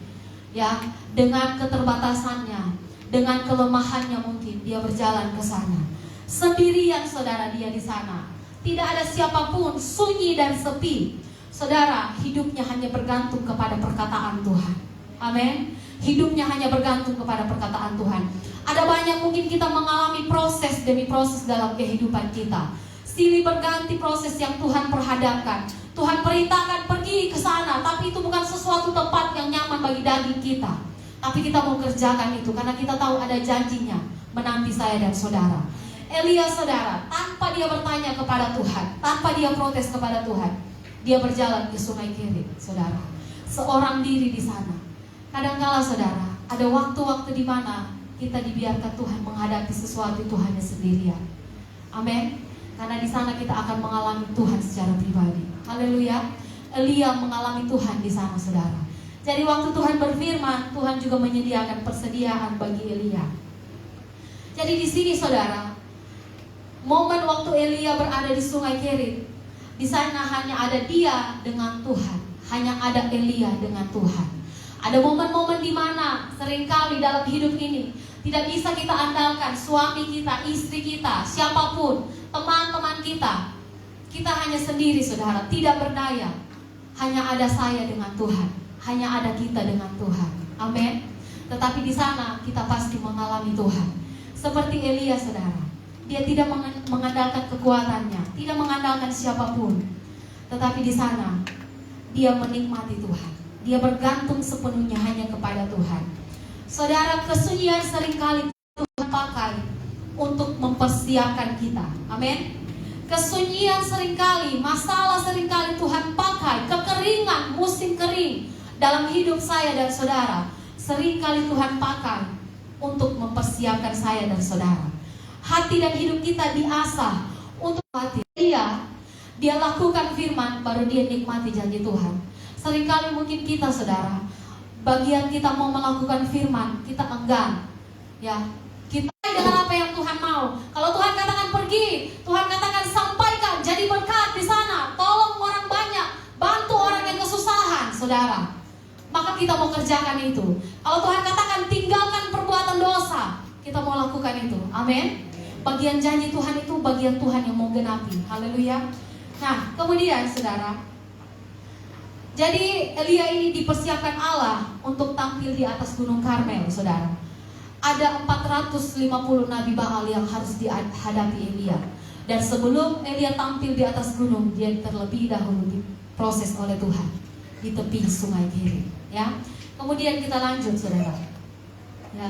Ya, dengan keterbatasannya, dengan kelemahannya mungkin dia berjalan ke sana. Sendirian, saudara, dia di sana. Tidak ada siapapun, sunyi dan sepi. Saudara, hidupnya hanya bergantung kepada perkataan Tuhan. Amin. Hidupnya hanya bergantung kepada perkataan Tuhan. Ada banyak mungkin kita mengalami proses demi proses dalam kehidupan kita. Silih berganti proses yang Tuhan perhadapkan. Tuhan perintahkan pergi ke sana, tapi itu bukan sesuatu tempat yang nyaman bagi daging kita. Tapi kita mau kerjakan itu karena kita tahu ada janjinya menanti saya dan saudara. Elia, saudara, tanpa dia bertanya kepada Tuhan, tanpa dia protes kepada Tuhan, dia berjalan ke sungai Kerit, saudara. Seorang diri di sana. Kadangkala, saudara, ada waktu-waktu di mana kita dibiarkan Tuhan menghadapi sesuatu itu hanya sendirian. Amin. Karena di sana kita akan mengalami Tuhan secara pribadi. Haleluya. Elia mengalami Tuhan di sana, saudara. Jadi waktu Tuhan berfirman, Tuhan juga menyediakan persediaan bagi Elia. Jadi di sini, saudara, momen waktu Elia berada di sungai Kerit, di sana hanya ada dia dengan Tuhan, hanya ada Elia dengan Tuhan. Ada momen-momen di mana seringkali dalam hidup ini tidak bisa kita andalkan suami kita, istri kita, siapapun, teman-teman kita. Kita hanya sendiri, saudara, tidak berdaya. Hanya ada saya dengan Tuhan, hanya ada kita dengan Tuhan. Amin. Tetapi di sana kita pasti mengalami Tuhan. Seperti Elia, saudara. Dia tidak mengandalkan kekuatannya, tidak mengandalkan siapapun. Tetapi di sana dia menikmati Tuhan. Dia bergantung sepenuhnya hanya kepada Tuhan. Saudara, kesunyian seringkali Tuhan pakai untuk mempersiapkan kita. Amin. Kesunyian seringkali, masalah seringkali Tuhan pakai, kekeringan, musim kering dalam hidup saya dan saudara, seringkali Tuhan pakai untuk mempersiapkan saya dan saudara. Hati dan hidup kita diasah untuk hati. Dia lakukan firman, baru dia nikmati janji Tuhan. Seringkali mungkin kita, saudara, bagian kita mau melakukan firman, kita enggan. Ya, kita dengan apa yang Tuhan mau. Kalau Tuhan katakan pergi, Tuhan katakan sampaikan, jadi berkat di sana, tolong orang banyak, bantu orang yang kesusahan, saudara. Maka kita mau kerjakan itu. Kalau Tuhan katakan tinggalkan perbuatan dosa, kita mau lakukan itu. Amin. Bagian janji Tuhan itu bagian Tuhan yang mau genapi. Haleluya. Nah, kemudian, saudara, jadi Elia ini dipersiapkan Allah untuk tampil di atas Gunung Karmel, saudara. Ada 450 Nabi Baal yang harus dihadapi Elia. Dan sebelum Elia tampil di atas gunung, dia terlebih dahulu diproses oleh Tuhan di tepi sungai Kerit. Ya, kemudian kita lanjut, saudara. Ya,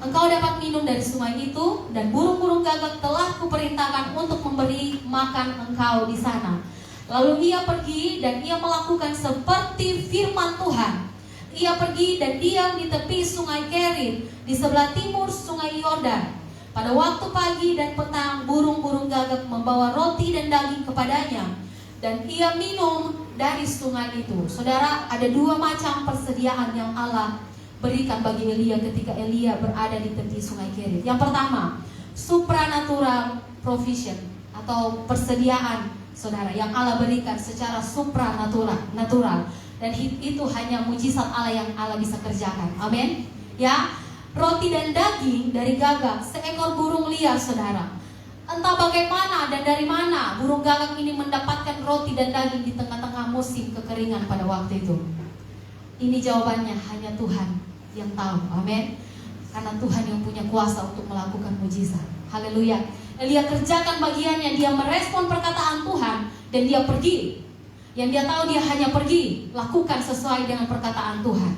engkau dapat minum dari sungai itu, dan burung-burung gagak telah kuperintahkan untuk memberi makan engkau di sana. Lalu ia pergi dan ia melakukan seperti firman Tuhan. Ia pergi dan diam di tepi sungai Kerit, di sebelah timur sungai Yordan. Pada waktu pagi dan petang, burung-burung gagak membawa roti dan daging kepadanya, dan ia minum dari sungai itu. Saudara, ada dua macam persediaan yang Allah berikan bagi Elia ketika Elia berada di tepi sungai Kerit. Yang pertama, supranatural provision atau persediaan, saudara, yang Allah berikan secara supranatural, dan itu hanya mujizat Allah yang Allah bisa kerjakan. Amin. Ya, roti dan daging dari gagak, seekor burung liar, saudara. Entah bagaimana dan dari mana burung gagak ini mendapatkan roti dan daging di tengah-tengah musim kekeringan pada waktu itu. Ini jawabannya hanya Tuhan yang tahu. Amin. Karena Tuhan yang punya kuasa untuk melakukan mujizat. Haleluya. Elia kerjakan bagiannya, dia merespon perkataan Tuhan dan dia pergi. Yang dia tahu dia hanya pergi, lakukan sesuai dengan perkataan Tuhan.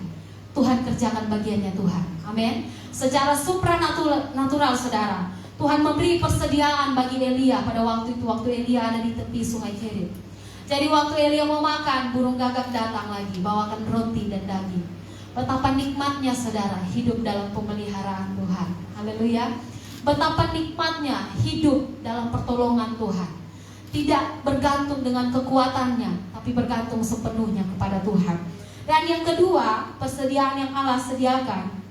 Tuhan kerjakan bagiannya Tuhan. Amin. Secara supranatural, saudara, Tuhan memberi persediaan bagi Elia pada waktu itu, waktu Elia ada di tepi sungai Kerit. Jadi waktu Elia mau makan, burung gagak datang lagi, bawakan roti dan daging. Betapa nikmatnya saudara hidup dalam pemeliharaan Tuhan. Haleluya. Betapa nikmatnya hidup dalam pertolongan Tuhan. Tidak bergantung dengan kekuatannya, tapi bergantung sepenuhnya kepada Tuhan. Dan yang kedua, persediaan yang Allah sediakan,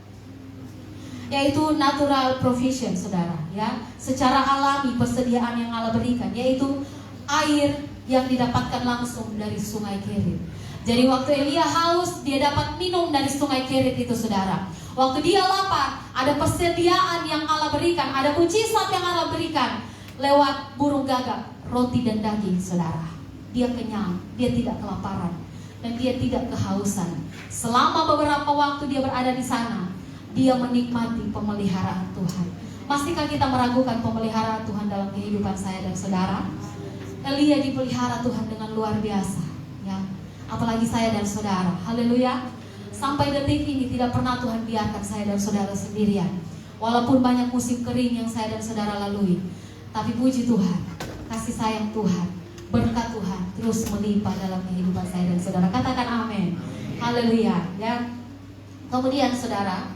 yaitu natural provision, saudara. Ya, secara alami persediaan yang Allah berikan, yaitu air yang didapatkan langsung dari sungai Kerit. Jadi waktu Elia haus, dia dapat minum dari sungai Kerit itu, saudara. Waktu dia lapar, ada persediaan yang Allah berikan, ada mujizat yang Allah berikan lewat burung gagak, roti dan daging, saudara. Dia kenyang, dia tidak kelaparan, dan dia tidak kehausan. Selama beberapa waktu dia berada di sana, dia menikmati pemeliharaan Tuhan. Masihkah kita meragukan pemeliharaan Tuhan dalam kehidupan saya dan saudara? Elia dipelihara Tuhan dengan luar biasa, ya. Apalagi saya dan saudara. Haleluya. Sampai detik ini tidak pernah Tuhan biarkan saya dan saudara sendirian. Walaupun banyak musim kering yang saya dan saudara lalui, tapi puji Tuhan, kasih sayang Tuhan, berkat Tuhan terus melimpah dalam kehidupan saya dan saudara. Katakan amin. Haleluya, ya. Kemudian saudara,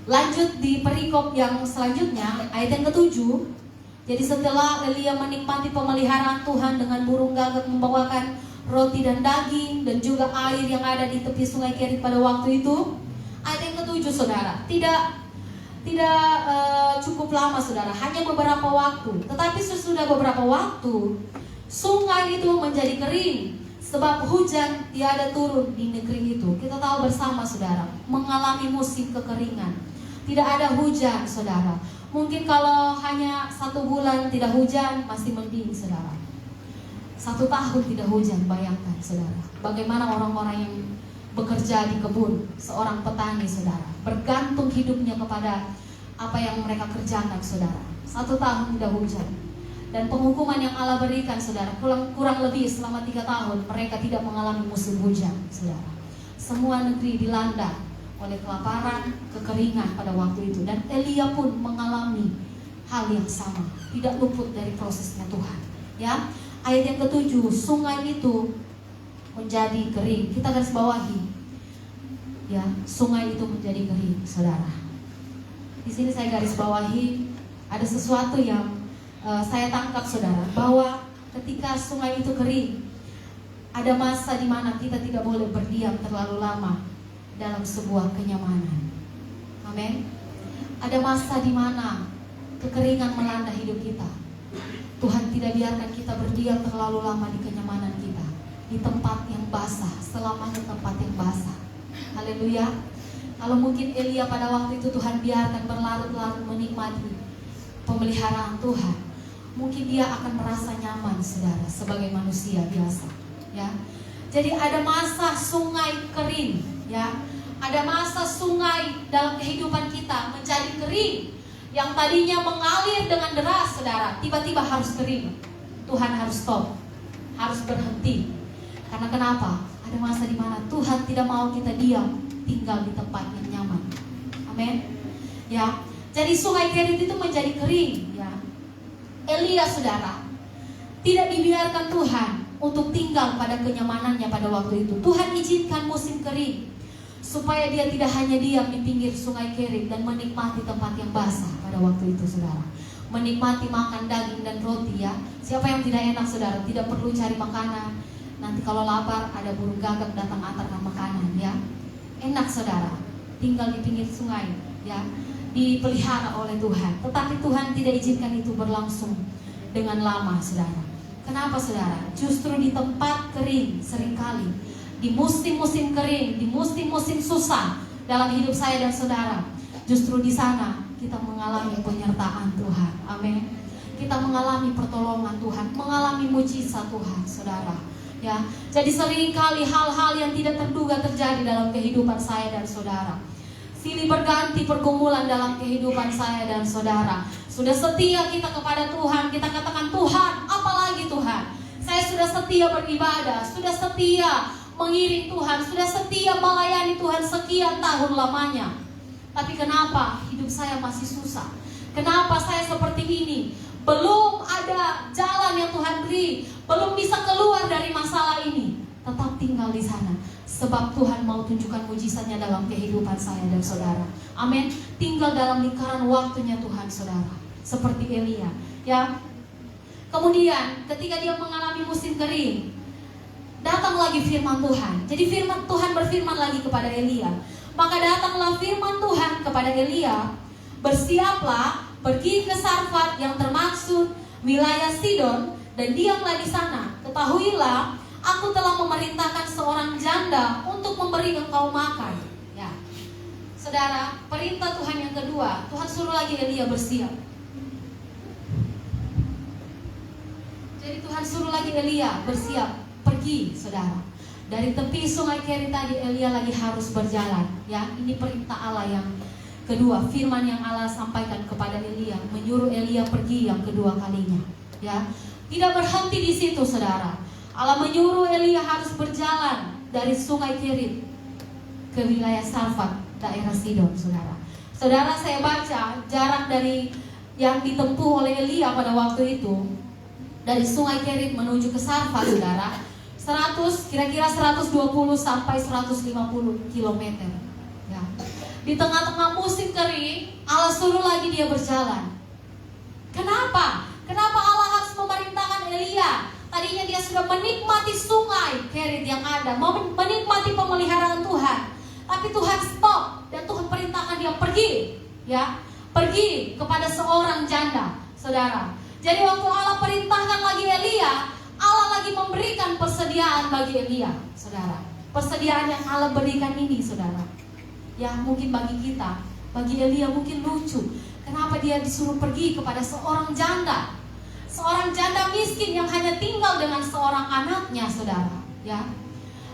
lanjut di perikop yang selanjutnya, ayat yang ke-7. Jadi setelah Elia menikmati pemeliharaan Tuhan dengan burung gagak membawakan roti dan daging dan juga air yang ada di tepi sungai Kerit pada waktu itu, ayat yang ke-7 saudara, tidak cukup lama saudara, hanya beberapa waktu. Tetapi sesudah beberapa waktu, sungai itu menjadi kering sebab hujan tiada turun di negeri itu. Kita tahu bersama saudara, mengalami musim kekeringan. Tidak ada hujan saudara. Mungkin kalau hanya 1 bulan tidak hujan masih mending saudara. 1 tahun tidak hujan, bayangkan saudara. Bagaimana orang-orang yang bekerja di kebun, seorang petani saudara, bergantung hidupnya kepada apa yang mereka kerjakan saudara. 1 tahun tidak hujan. Dan penghukuman yang Allah berikan saudara, kurang lebih selama 3 tahun mereka tidak mengalami musim hujan saudara. Semua negeri dilanda oleh kelaparan, kekeringan pada waktu itu. Dan Elia pun mengalami hal yang sama, tidak luput dari prosesnya Tuhan. Ya, ayat yang ke-7, sungai itu menjadi kering. Kita garis bawahi, ya, sungai itu menjadi kering, saudara. Di sini saya garis bawahi ada sesuatu yang saya tangkap, saudara, bahwa ketika sungai itu kering, ada masa di mana kita tidak boleh berdiam terlalu lama dalam sebuah kenyamanan. Amin. Ada masa di mana kekeringan melanda hidup kita. Tuhan tidak biarkan kita berdiam terlalu lama di kenyamanan kita, di tempat yang basah, selamanya tempat yang basah. Haleluya. Kalau mungkin Elia pada waktu itu Tuhan biarkan berlarut-larut menikmati pemeliharaan Tuhan, mungkin dia akan merasa nyaman saudara sebagai manusia biasa, ya. Jadi ada masa sungai kering, ya. Ada masa sungai dalam kehidupan kita menjadi kering. Yang tadinya mengalir dengan deras, saudara, tiba-tiba harus kering. Tuhan harus stop, harus berhenti. Karena kenapa? Ada masa di mana Tuhan tidak mau kita diam, tinggal di tempat yang nyaman. Amin. Ya. Jadi sungai Kerit itu menjadi kering, ya. Elia, saudara, tidak dibiarkan Tuhan untuk tinggal pada kenyamanannya pada waktu itu. Tuhan izinkan musim kering supaya dia tidak hanya diam di pinggir sungai Kerit dan menikmati tempat yang basah pada waktu itu, saudara. Menikmati makan daging dan roti, ya. Siapa yang tidak enak, saudara? Tidak perlu cari makanan. Nanti kalau lapar ada burung gagak datang antarkan makanan, ya. Enak, saudara, tinggal di pinggir sungai, ya, dipelihara oleh Tuhan. Tetapi Tuhan tidak izinkan itu berlangsung dengan lama, saudara. Kenapa, saudara? Justru di tempat kering seringkali, di musim-musim kering, di musim-musim susah dalam hidup saya dan saudara, justru di sana kita mengalami penyertaan Tuhan. Amin. Kita mengalami pertolongan Tuhan, mengalami mujizat Tuhan, saudara. Ya, jadi seringkali hal-hal yang tidak terduga terjadi dalam kehidupan saya dan saudara. Silih berganti pergumulan dalam kehidupan saya dan saudara. Sudah setia kita kepada Tuhan, kita katakan, Tuhan, apalagi Tuhan? Saya sudah setia beribadah, sudah setia mengiring Tuhan, sudah setia melayani Tuhan sekian tahun lamanya. Tapi kenapa hidup saya masih susah? Kenapa saya seperti ini? Belum ada jalan jalan yang Tuhan beri, belum bisa keluar dari masalah ini, tetap tinggal di sana. Sebab Tuhan mau tunjukkan mujizatnya dalam kehidupan saya dan saudara. Amin. Tinggal dalam lingkaran waktunya Tuhan, saudara. Seperti Elia, ya. Kemudian ketika dia mengalami musim kering, datang lagi firman Tuhan. Jadi firman Tuhan berfirman lagi kepada Elia. Maka datanglah firman Tuhan kepada Elia, bersiaplah, pergi ke Sarfat yang termaksud wilayah Sidon, dan diamlah di sana. Ketahuilah, aku telah memerintahkan seorang janda untuk memberi engkau makan. Ya, saudara, perintah Tuhan yang kedua, Tuhan suruh lagi Elia bersiap. Jadi Tuhan suruh lagi Elia bersiap, pergi, saudara. Dari tepi sungai Kerit tadi Elia lagi harus berjalan. Ya, ini perintah Allah yang kedua, firman yang Allah sampaikan kepada Elia, menyuruh Elia pergi yang kedua kalinya. Ya, tidak berhenti di situ, saudara. Allah menyuruh Elia harus berjalan dari sungai Kerit ke wilayah Sarfat, daerah Sidon, saudara. Saudara, saya baca jarak dari yang ditempuh oleh Elia pada waktu itu dari sungai Kerit menuju ke Sarfat, saudara, kira-kira 120 sampai 150 km. Ya. Di tengah-tengah musim kering, Allah suruh lagi dia berjalan. Kenapa? Kenapa Allah harus memerintahkan Elia? Tadinya dia sudah menikmati sungai Kerit yang ada, menikmati pemeliharaan Tuhan. Tapi Tuhan stop dan Tuhan perintahkan dia pergi, ya, pergi kepada seorang janda, saudara. Jadi waktu Allah perintahkan lagi Elia, Allah lagi memberikan persediaan bagi Elia, saudara. Persediaan yang Allah berikan ini, saudara, ya mungkin bagi kita, bagi Elia mungkin lucu. Kenapa dia disuruh pergi kepada seorang janda? Seorang janda miskin yang hanya tinggal dengan seorang anaknya, saudara. Ya,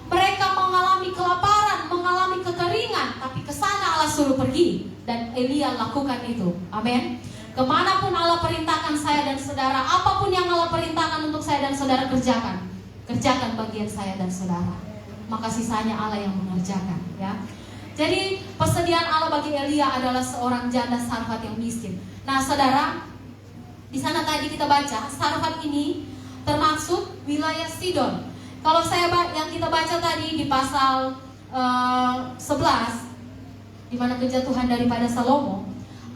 mereka mengalami kelaparan, mengalami kekeringan, tapi ke sana Allah suruh pergi dan Elia lakukan itu. Amin. Kemanapun Allah perintahkan saya dan saudara, apapun yang Allah perintahkan untuk saya dan saudara kerjakan, kerjakan bagian saya dan saudara. Maka sisanya Allah yang mengerjakan. Ya. Jadi persediaan Allah bagi Elia adalah seorang janda Sarfat yang miskin. Nah, saudara, di sana tadi kita baca Sarfat ini termasuk wilayah Sidon. Kalau yang kita baca tadi di pasal 11, di mana kejatuhan daripada Salomo,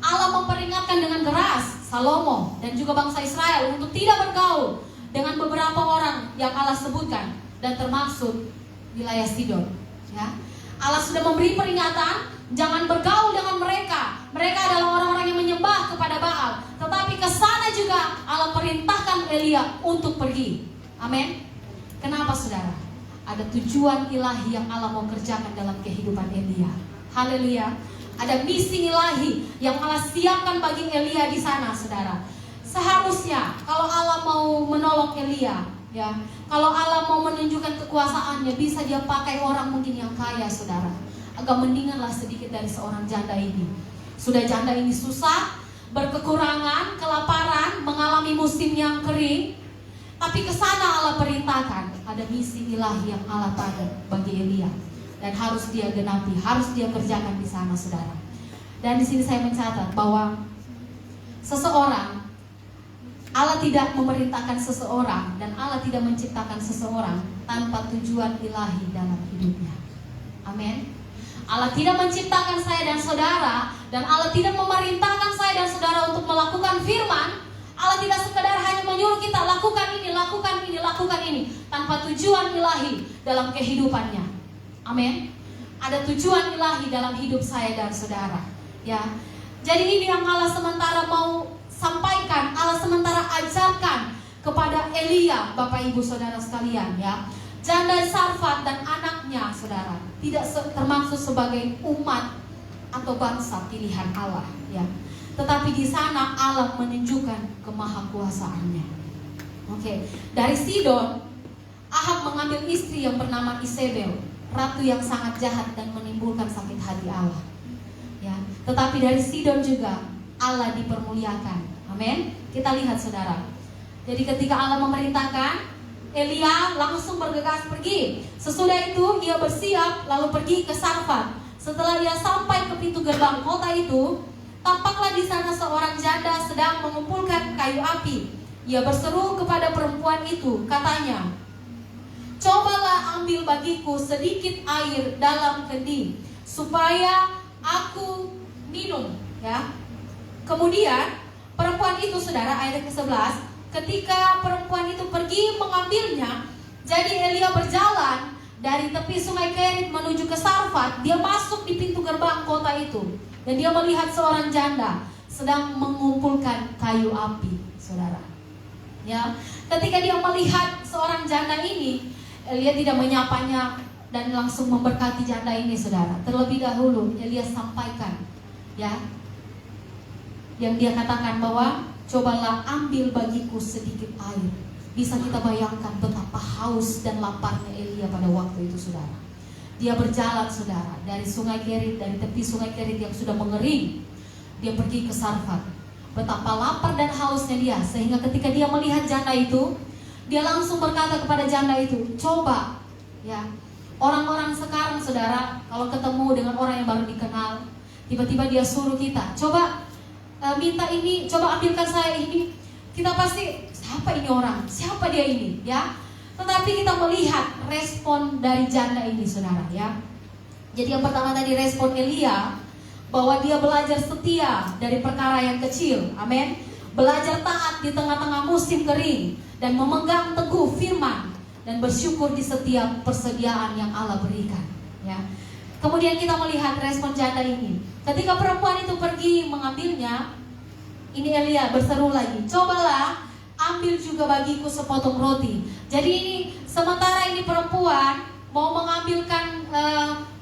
Allah memperingatkan dengan keras Salomo dan juga bangsa Israel untuk tidak bergaul dengan beberapa orang yang Allah sebutkan, dan termasuk wilayah Sidon. Ya, Allah sudah memberi peringatan, jangan bergaul dengan mereka. Mereka adalah orang-orang yang menyembah kepada Baal. Tetapi ke sana juga Allah perintahkan Elia untuk pergi. Amin. Kenapa, saudara? Ada tujuan ilahi yang Allah mau kerjakan dalam kehidupan Elia. Haleluya. Ada misi ilahi yang Allah siapkan bagi Elia di sana, saudara. Seharusnya kalau Allah mau menolong Elia, ya, kalau Allah mau menunjukkan kekuasaannya, bisa dia pakai orang mungkin yang kaya, saudara. Agak mendinganlah sedikit dari seorang janda ini. Sudah janda ini susah, berkekurangan, kelaparan, mengalami musim yang kering, tapi ke sana Allah perintahkan ada misi ilahi yang Allah pakai bagi Elia. Dan harus dia genapi, harus dia kerjakan di sana, saudara. Dan di sini saya mencatat bahwa seseorang, Allah tidak memerintahkan seseorang dan Allah tidak menciptakan seseorang tanpa tujuan ilahi dalam hidupnya. Amin. Allah tidak menciptakan saya dan saudara, dan Allah tidak memerintahkan saya dan saudara untuk melakukan firman. Allah tidak sekedar hanya menyuruh kita lakukan ini, lakukan ini, lakukan ini, tanpa tujuan ilahi dalam kehidupannya. Amin. Ada tujuan ilahi dalam hidup saya dan saudara. Ya. Jadi ini yang Allah sementara mau sampaikan, Allah sementara ajarkan kepada Elia, Bapak Ibu Saudara sekalian, ya. Janda Sarfat dan anaknya, saudara, tidak termaksud sebagai umat atau bangsa pilihan Allah, ya. Tetapi di sana Allah menunjukkan kemahakuasaannya. Oke. Dari Sidon, Ahab mengambil istri yang bernama Isabel, ratu yang sangat jahat dan menimbulkan sakit hati Allah. Ya, tetapi dari Sidon juga Allah dipermuliakan. Amin. Kita lihat, saudara. Jadi ketika Allah memerintahkan, Elia langsung bergegas pergi. Sesudah itu ia bersiap lalu pergi ke Sarfat. Setelah ia sampai ke pintu gerbang kota itu, tampaklah di sana seorang janda sedang mengumpulkan kayu api. Ia berseru kepada perempuan itu, katanya, "Cobalah ambil bagiku sedikit air dalam kendi, supaya aku minum." Ya. Kemudian perempuan itu, saudara, ayat ke-11, ketika perempuan itu pergi mengambilnya, jadi Elia berjalan dari tepi sungai Kerit menuju ke Sarfat. Dia masuk di pintu gerbang kota itu, dan dia melihat seorang janda sedang mengumpulkan kayu api, saudara. Ya, ketika dia melihat seorang janda ini, Elia tidak menyapanya dan langsung memberkati janda ini, saudara. Terlebih dahulu Elia sampaikan, ya, yang dia katakan bahwa cobalah ambil bagiku sedikit air. Bisa kita bayangkan betapa haus dan laparnya Elia pada waktu itu, saudara. Dia berjalan, saudara, dari sungai Kerit, dari tepi sungai Kerit yang sudah mengering. Dia pergi ke Sarfat. Betapa lapar dan hausnya dia, sehingga ketika dia melihat janda itu, dia langsung berkata kepada janda itu, "Coba." Ya, orang-orang sekarang, saudara, kalau ketemu dengan orang yang baru dikenal, tiba-tiba dia suruh kita, "Coba minta ini, coba ambilkan saya ini." Kita pasti, siapa ini orang? Siapa dia ini? Ya. Tetapi kita melihat respon dari janda ini, saudara, ya. Jadi yang pertama tadi respon Elia, bahwa dia belajar setia dari perkara yang kecil. Amin. Belajar taat di tengah-tengah musim kering, dan memegang teguh firman, dan bersyukur di setiap persediaan yang Allah berikan, ya. Kemudian kita melihat respon janda ini. Ketika perempuan itu pergi mengambilnya, ini Elia berseru lagi, "Cobalah ambil juga bagiku sepotong roti." Jadi ini sementara ini perempuan mau mengambilkan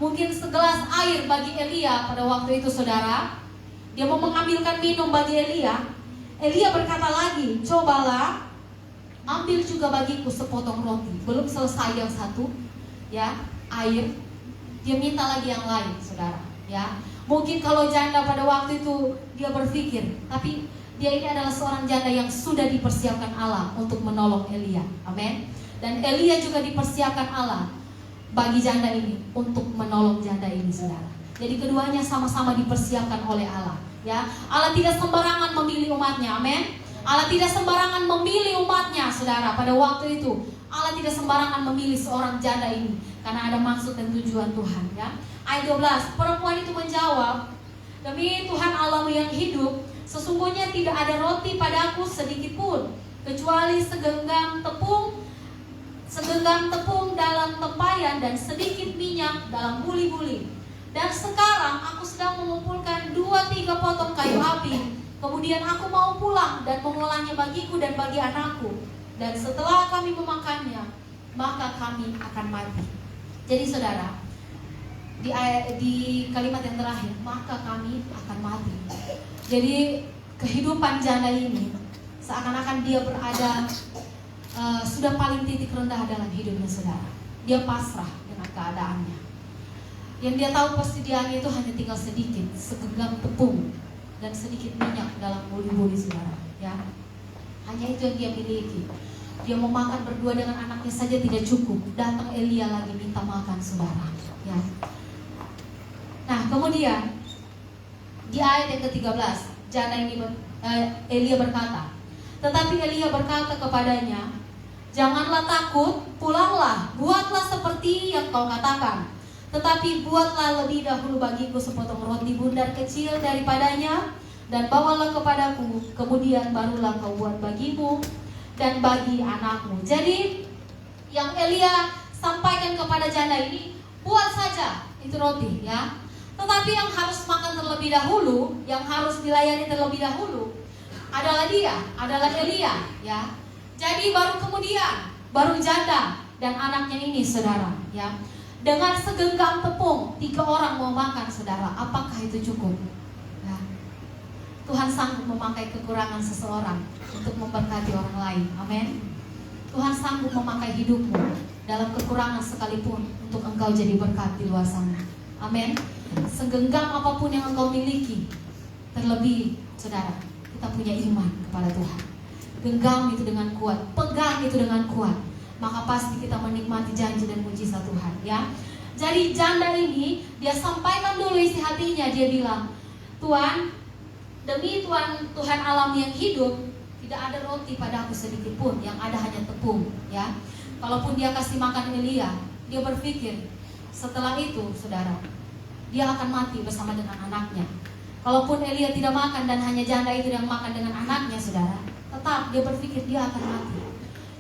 mungkin segelas air bagi Elia pada waktu itu, saudara. Dia mau mengambilkan minum bagi Elia. Elia berkata lagi, "Cobalah ambil juga bagiku sepotong roti." Belum selesai yang satu, ya, air. Dia minta lagi yang lain, saudara, ya. Mungkin kalau janda pada waktu itu dia berpikir, tapi dia ini adalah seorang janda yang sudah dipersiapkan Allah untuk menolong Elia. Amin. Dan Elia juga dipersiapkan Allah bagi janda ini untuk menolong janda ini, saudara. Jadi keduanya sama-sama dipersiapkan oleh Allah, ya. Allah tidak sembarangan memilih umatnya, amin. Allah tidak sembarangan memilih umatnya, saudara. Pada waktu itu Allah tidak sembarangan memilih seorang janda ini, karena ada maksud dan tujuan Tuhan, ya. Ayat 12, perempuan itu menjawab, "Demi Tuhan Allahmu yang hidup, sesungguhnya tidak ada roti padaku sedikit pun, kecuali segenggam tepung dalam tempayan dan sedikit minyak dalam buli-buli. Dan sekarang aku sedang mengumpulkan 2-3 potong kayu api. Kemudian aku mau pulang dan mengolahnya bagiku dan bagi anakku. Dan setelah kami memakannya, maka kami akan mati." Jadi saudara, di kalimat yang terakhir, "maka kami akan mati." Jadi kehidupan janda ini seakan-akan dia berada sudah paling titik rendah dalam hidupnya, saudara. Dia pasrah dengan keadaannya. Yang dia tahu persediaannya itu hanya tinggal sedikit, segenggam tepung dan sedikit minyak dalam buli-buli, saudara, ya. Hanya itu yang dia miliki. Dia mau makan berdua dengan anaknya saja tidak cukup. Datang Elia lagi minta makan, saudara, ya. Nah, kemudian di ayat yang ke-13, janda ini Elia berkata, tetapi Elia berkata kepadanya, "Janganlah takut, pulanglah, buatlah seperti yang kau katakan. Tetapi buatlah lebih dahulu bagiku sepotong roti bundar kecil daripadanya, dan bawalah kepadaku, kemudian barulah kau buat bagimu dan bagi anakmu." Jadi yang Elia sampaikan kepada janda ini, buat saja itu roti, ya. Tetapi yang harus makan terlebih dahulu, yang harus dilayani terlebih dahulu adalah Elia, ya. Jadi baru kemudian, baru janda dan anaknya ini, saudara, ya. Dengan segenggam tepung, 3 orang mau makan, saudara. Apakah itu cukup? Ya. Tuhan sanggup memakai kekurangan seseorang untuk memberkati orang lain. Amin. Tuhan sanggup memakai hidupmu dalam kekurangan sekalipun untuk engkau jadi berkat di luar sana. Amin. Segenggam apapun yang engkau miliki, terlebih, saudara, kita punya iman kepada Tuhan. Genggam itu dengan kuat, pegang itu dengan kuat, maka pasti kita menikmati janji dan mujizat Tuhan, ya. Jadi janda ini, dia sampaikan dulu isi hatinya. Dia bilang, "Tuhan, demi Tuhan Alam yang hidup, tidak ada roti padaku sedikit pun, yang ada hanya tepung, ya. Kalaupun dia kasih makan Elia, dia berpikir setelah itu, saudara, dia akan mati bersama dengan anaknya. Kalaupun Elia tidak makan dan hanya janda itu yang makan dengan anaknya, saudara, tetap dia berpikir dia akan mati.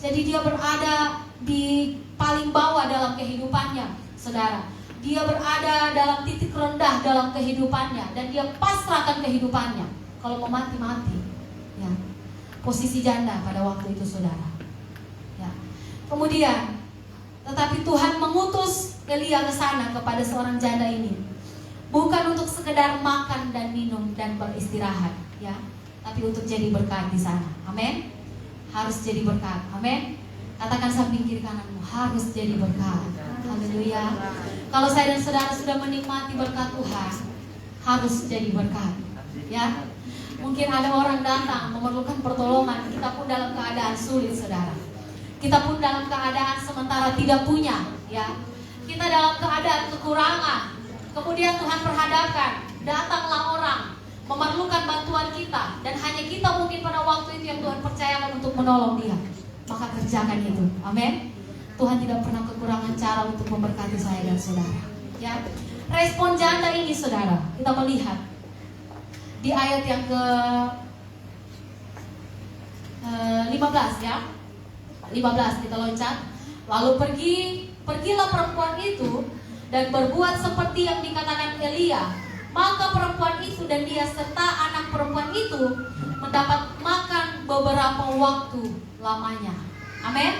Jadi dia berada di paling bawah dalam kehidupannya, saudara. Dia berada dalam titik rendah dalam kehidupannya, dan dia pasrahkan kehidupannya. Kalau mau mati, mati, ya. Posisi janda pada waktu itu, saudara, ya. Kemudian, tetapi Tuhan mengutus Elia ke sana kepada seorang janda ini, bukan untuk sekedar makan dan minum dan beristirahat, ya, tapi untuk jadi berkat di sana. Amin. Harus jadi berkat. Amin. Katakan samping kiri kananmu, harus jadi berkat. Haleluya. Kalau saya dan saudara sudah menikmati berkat Tuhan, harus jadi berkat, ya. Mungkin ada orang datang memerlukan pertolongan, kita pun dalam keadaan sulit, saudara. Kita pun dalam keadaan sementara tidak punya, ya. Kita dalam keadaan kekurangan. Kemudian Tuhan perhadapkan, datanglah orang memerlukan bantuan kita, dan hanya kita mungkin pada waktu itu yang Tuhan percayakan untuk menolong dia. Maka kerjakan itu. Amin. Tuhan tidak pernah kekurangan cara untuk memberkati saya dan saudara, ya. Respon janda ini, saudara, kita melihat di ayat yang ke 15, ya. 15 kita loncat. Lalu pergilah perempuan itu dan berbuat seperti yang dikatakan Elia. Maka perempuan itu dan dia serta anak perempuan itu mendapat makan beberapa waktu lamanya. Amin.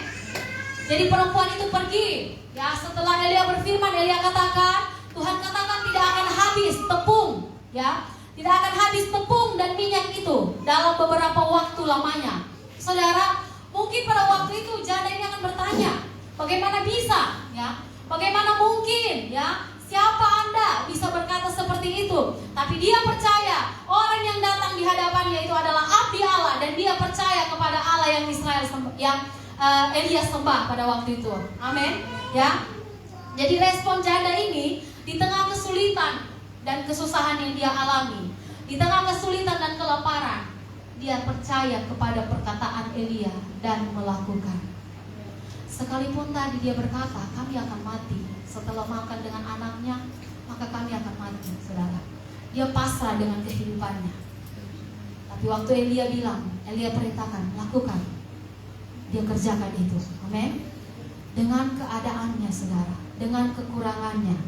Jadi perempuan itu pergi, ya. Setelah Elia berfirman, Elia katakan, Tuhan katakan tidak akan habis tepung, ya. Tidak akan habis tepung dan minyak itu dalam beberapa waktu lamanya. Saudara, mungkin pada waktu itu janda ini akan bertanya, bagaimana bisa, ya? Bagaimana mungkin, ya? Siapa Anda bisa berkata seperti itu? Tapi dia percaya orang yang datang di hadapannya itu adalah abdi Allah, dan dia percaya kepada Allah yang Israel Elia sembah pada waktu itu. Amin, ya. Jadi respon janda ini di tengah kesulitan dan kesusahan yang dia alami, di tengah kesulitan dan kelaparan, dia percaya kepada perkataan Elia dan melakukan. Sekalipun tadi dia berkata, kami akan mati setelah makan dengan anaknya, maka kami akan mati, saudara. Dia pasrah dengan kehidupannya. Tapi waktu Elia bilang, Elia perintahkan, lakukan. Dia kerjakan itu. Amin. Dengan keadaannya, saudara, dengan kekurangannya,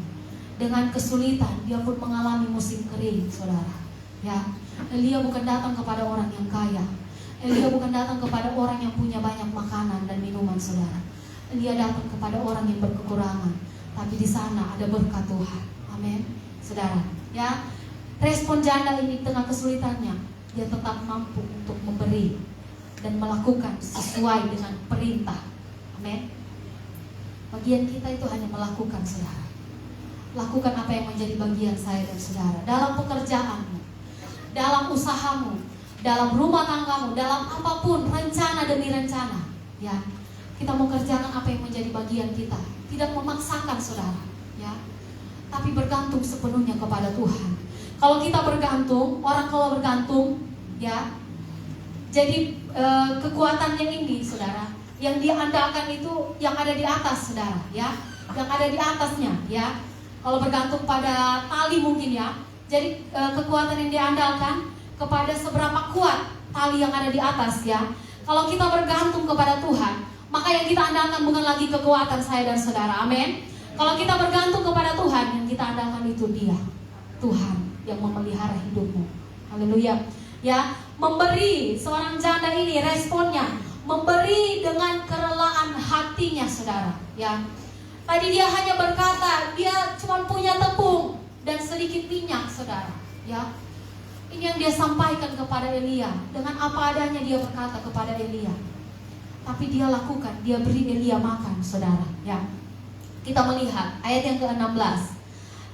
dengan kesulitan, dia pun mengalami musim kering, saudara, ya. Elia bukan datang kepada orang yang kaya. Elia bukan datang kepada orang yang punya banyak makanan dan minuman, saudara. Elia datang kepada orang yang berkekurangan, tapi di sana ada berkat Tuhan. Amin, saudara, ya. Respon janda ini di tengah kesulitannya, dia tetap mampu untuk memberi dan melakukan sesuai dengan perintah. Amin. Bagian kita itu hanya melakukan, saudara. Lakukan apa yang menjadi bagian saya dan saudara. Dalam pekerjaanmu, dalam usahamu, dalam rumah tanggamu, dalam apapun, rencana demi rencana, ya. Kita mau kerjakan apa yang menjadi bagian kita. Tidak memaksakan, saudara, ya. Tapi bergantung sepenuhnya kepada Tuhan. Kalau kita bergantung, orang kalau bergantung, ya, jadi kekuatannya ini, saudara, yang diandalkan itu yang ada di atas, saudara, ya, yang ada di atasnya, ya. Kalau bergantung pada tali mungkin, ya. Jadi kekuatan yang diandalkan kepada seberapa kuat tali yang ada di atas, ya. Kalau kita bergantung kepada Tuhan, maka yang kita andalkan bukan lagi kekuatan saya dan saudara. Amin. Kalau kita bergantung kepada Tuhan, yang kita andalkan itu Dia, Tuhan yang memelihara hidupmu. Haleluya. Ya, memberi, seorang janda ini responnya memberi dengan kerelaan hatinya, saudara, ya. Tadi dia hanya berkata dia cuma punya tepung dan sedikit minyak, saudara, ya. Ini yang dia sampaikan kepada Elia. Dengan apa adanya dia berkata kepada Elia. Tapi dia lakukan, dia beri Elia makan, saudara, ya. Kita melihat ayat yang ke-16.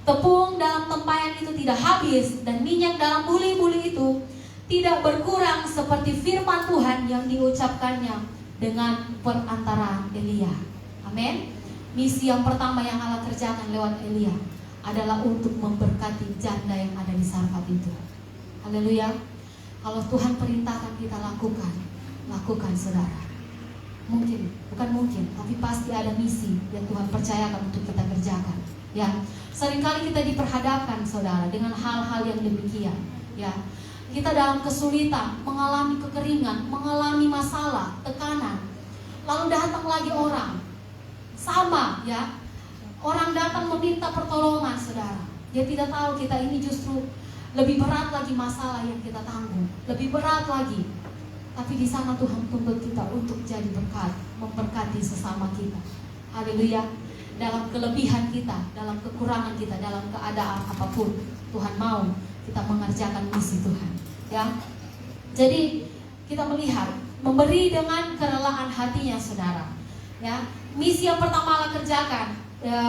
Tepung dalam tempayan itu tidak habis, dan minyak dalam buli-buli itu tidak berkurang seperti firman Tuhan yang diucapkannya dengan perantara Elia. Amin. Misi yang pertama yang Allah kerjakan lewat Elia adalah untuk memberkati janda yang ada di Sarfat itu. Haleluya. Kalau Tuhan perintahkan kita lakukan, lakukan, saudara. Mungkin, bukan mungkin, tapi pasti ada misi yang Tuhan percayakan untuk kita kerjakan. Ya, seringkali kita diperhadapkan, saudara, dengan hal-hal yang demikian. Ya, kita dalam kesulitan, mengalami kekeringan, mengalami masalah, tekanan. Lalu datang lagi orang, sama, ya. Orang datang meminta pertolongan, saudara. Dia tidak tahu kita ini justru lebih berat lagi masalah yang kita tanggung, lebih berat lagi. Tapi di sana Tuhan tuntut kita untuk jadi berkat, memberkati sesama kita. Haleluya. Dalam kelebihan kita, dalam kekurangan kita, dalam keadaan apapun, Tuhan mau kita mengerjakan misi Tuhan. Ya. Jadi kita melihat memberi dengan kerelaan hatinya, saudara. Ya. Misi yang pertama Allah kerjakan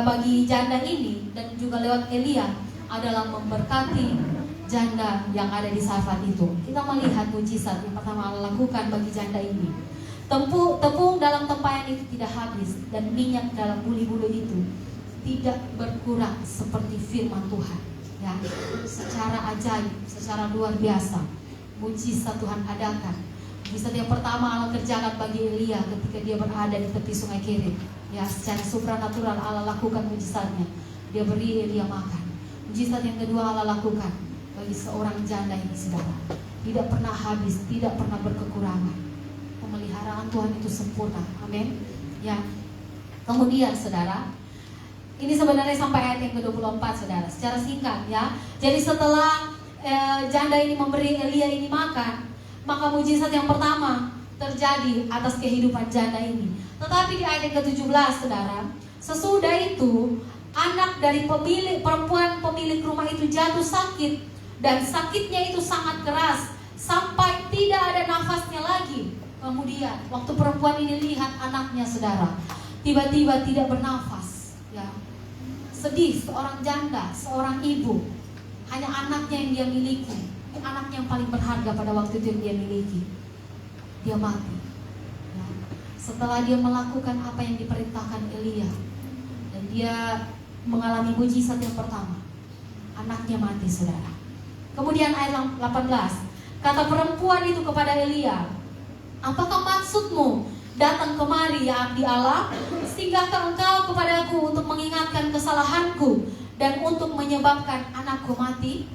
bagi janda ini dan juga lewat Elia adalah memberkati janda yang ada di Sarfat itu. Kita melihat mujizat yang pertama Allah lakukan bagi janda ini. Tepung dalam tempayan itu tidak habis, dan minyak dalam buli-buli itu tidak berkurang, seperti firman Tuhan. Ya, secara ajaib, secara luar biasa, mujizat Tuhan adakan. Mujizat yang pertama Allah kerjakan bagi Elia ketika dia berada di tepi sungai Kerit. Ya, secara supranatural Allah lakukan mujizatnya. Dia beri Elia makan. Mujizat yang kedua Allah lakukan bagi seorang janda ini, saudara. Tidak pernah habis, tidak pernah berkekurangan. Pemeliharaan Tuhan itu sempurna. Amin. Ya. Kemudian, saudara, ini sebenarnya sampai ayat yang ke-24, saudara. Secara singkat, ya. Jadi setelah janda ini memberi Elia ini makan, maka mujizat yang pertama terjadi atas kehidupan janda ini. Tetapi di ayat yang ke-17, saudara, sesudah itu anak dari perempuan pemilik rumah itu jatuh sakit, dan sakitnya itu sangat keras sampai tidak ada nafasnya lagi. Kemudian waktu perempuan ini lihat anaknya, saudara, tiba-tiba tidak bernafas. Ya, sedih, seorang janda, seorang ibu, hanya anaknya yang dia miliki, anaknya yang paling berharga pada waktu itu yang dia miliki. Dia mati. Ya. Setelah dia melakukan apa yang diperintahkan Elia, dan dia mengalami mujizat yang pertama, anaknya mati, saudara. Kemudian ayat 18, kata perempuan itu kepada Elia, apakah maksudmu datang kemari, ya abdi Allah? Singgahkah engkau kepadaku untuk mengingatkan kesalahanku dan untuk menyebabkan anakku mati?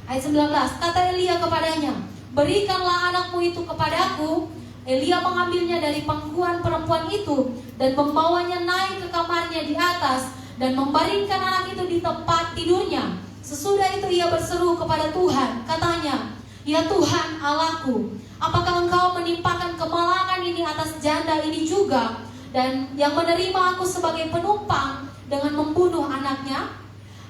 Ayat 19, kata Elia kepadanya, berikanlah anakmu itu kepadaku. Elia mengambilnya dari pangkuan perempuan itu dan membawanya naik ke kamarnya di atas dan membaringkan anak itu di tempat tidurnya. Sesudah itu ia berseru kepada Tuhan, katanya, ya Tuhan Allahku, apakah engkau menimpakan kemalangan ini atas janda ini juga, dan yang menerima aku sebagai penumpang dengan membunuh anaknya?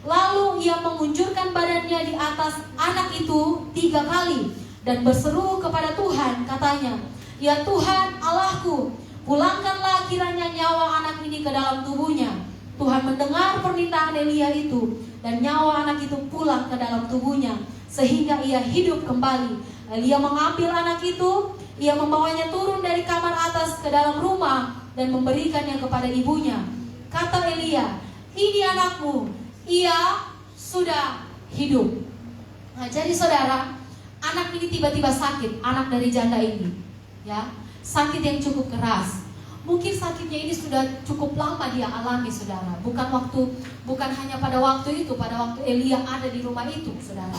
Lalu ia mengunjurkan badannya di atas anak itu 3 kali dan berseru kepada Tuhan, katanya, ya Tuhan Allahku, pulangkanlah kiranya nyawa anak ini ke dalam tubuhnya. Tuhan mendengar permintaan Elia itu, dan nyawa anak itu pulang ke dalam tubuhnya, sehingga ia hidup kembali. Elia mengambil anak itu, ia membawanya turun dari kamar atas ke dalam rumah, dan memberikannya kepada ibunya. Kata Elia, ini anakmu, ia sudah hidup. Nah, jadi saudara, anak ini tiba-tiba sakit, anak dari janda ini, ya, sakit yang cukup keras. Mungkin sakitnya ini sudah cukup lama dia alami, saudara. Bukan hanya pada waktu itu, pada waktu Elia ada di rumah itu, saudara.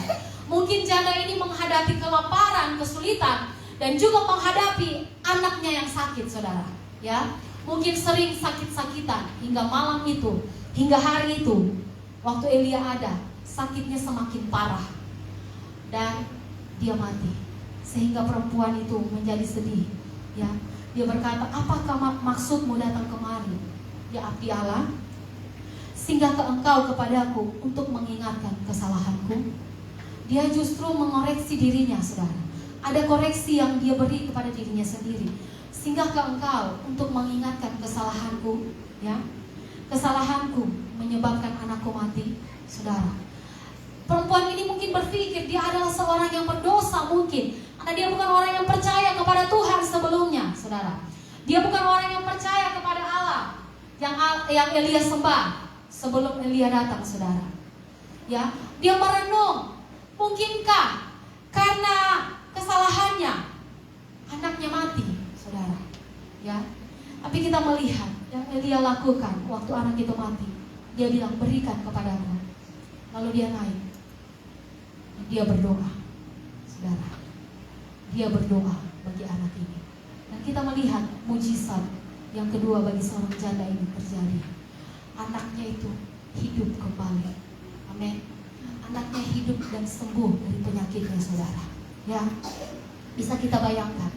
Mungkin janda ini menghadapi kelaparan, kesulitan, dan juga menghadapi anaknya yang sakit, saudara. Ya, mungkin sering sakit-sakitan hingga malam itu, hingga hari itu. Waktu Elia ada, sakitnya semakin parah dan dia mati. Sehingga perempuan itu menjadi sedih. Ya, dia berkata, apakah maksudmu datang kemari, ya abdi Allah? Singgahkah engkau kepadaku untuk mengingatkan kesalahanku? Dia justru mengoreksi dirinya, saudara. Ada koreksi yang dia beri kepada dirinya sendiri. Singgahkah engkau untuk mengingatkan kesalahanku? Ya, kesalahanku menyebabkan anakku mati, saudara. Perempuan ini mungkin berpikir dia adalah seorang yang berdosa mungkin. Karena dia bukan orang yang percaya kepada Tuhan sebelumnya, saudara. Dia bukan orang yang percaya kepada Allah yang Elia sembah sebelum Elia datang, saudara. Ya, dia merenung, mungkinkah karena kesalahannya anaknya mati, saudara. ya. Tapi kita melihat yang Elia lakukan waktu anak itu mati. Dia bilang, berikan kepadaku. Lalu dia naik. Dia berdoa, saudara. Dia berdoa bagi anak ini. Dan kita melihat mujizat yang kedua bagi seorang janda ini terjadi. Anaknya itu hidup kembali. Amin. Anaknya hidup dan sembuh dari penyakitnya, saudara. Ya, bisa kita bayangkan,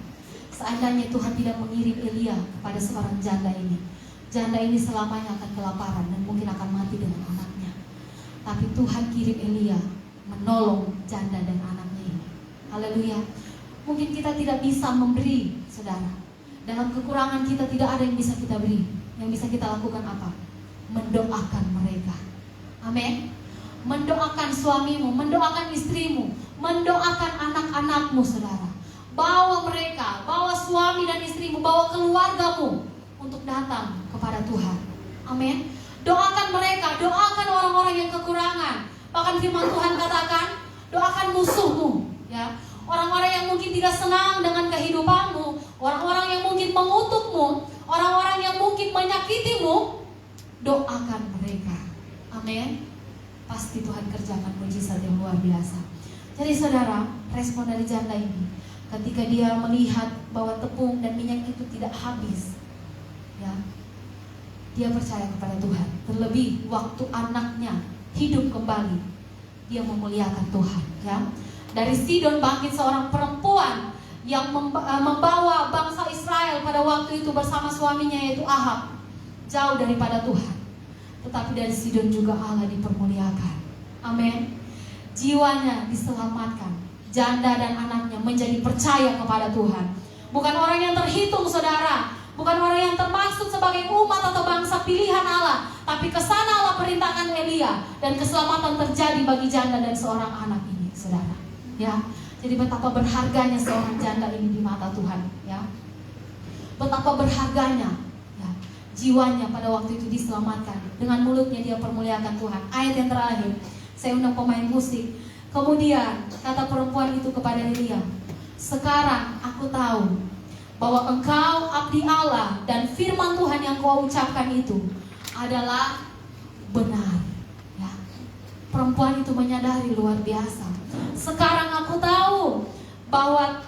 seandainya Tuhan tidak mengirim Elia kepada seorang janda ini selamanya akan kelaparan dan mungkin akan mati dengan anaknya. Tapi Tuhan kirim Elia menolong janda dan anaknya ini. Haleluya. Mungkin kita tidak bisa memberi, saudara. Dalam kekurangan kita tidak ada yang bisa kita beri. Yang bisa kita lakukan apa? Mendoakan mereka. Amin. Mendoakan suamimu, mendoakan istrimu, mendoakan anak-anakmu, saudara. Bawa mereka, bawa suami dan istrimu, bawa keluargamu untuk datang kepada Tuhan. Amin. Doakan mereka, doakan orang-orang yang kekurangan. Bahkan firman Tuhan katakan, doakan musuhmu, ya. Orang-orang yang mungkin tidak senang dengan kehidupanmu, orang-orang yang mungkin mengutukmu, orang-orang yang mungkin menyakitimu, doakan mereka. Amin. Pasti Tuhan kerjakan mujizat yang luar biasa. Jadi saudara, respon dari janda ini ketika dia melihat bahwa tepung dan minyak itu tidak habis, ya, dia percaya kepada Tuhan. Terlebih waktu anaknya hidup kembali, dia memuliakan Tuhan, ya. Dari Sidon bangkit seorang perempuan yang membawa bangsa Israel pada waktu itu bersama suaminya yaitu Ahab jauh daripada Tuhan. Tetapi dari Sidon juga Allah dipermuliakan. Amin. Jiwanya diselamatkan. Janda dan anaknya menjadi percaya kepada Tuhan. Bukan orang yang terhitung, saudara. Bukan orang yang termaksud sebagai umat atau bangsa pilihan Allah. Tapi kesana Allah perintahkan Elia. Dan keselamatan terjadi bagi janda dan seorang anak ini, saudara. Ya, jadi betapa berharganya seorang janda ini di mata Tuhan, ya. Betapa berharganya, ya, jiwanya pada waktu itu diselamatkan. Dengan mulutnya dia permuliakan Tuhan. Ayat yang terakhir, saya undang pemain musik. Kemudian kata perempuan itu kepada Elia, sekarang aku tahu bahwa engkau abdi Allah dan firman Tuhan yang kau ucapkan itu adalah benar, ya. Perempuan itu menyadari luar biasa. Sekarang aku tahu bahwa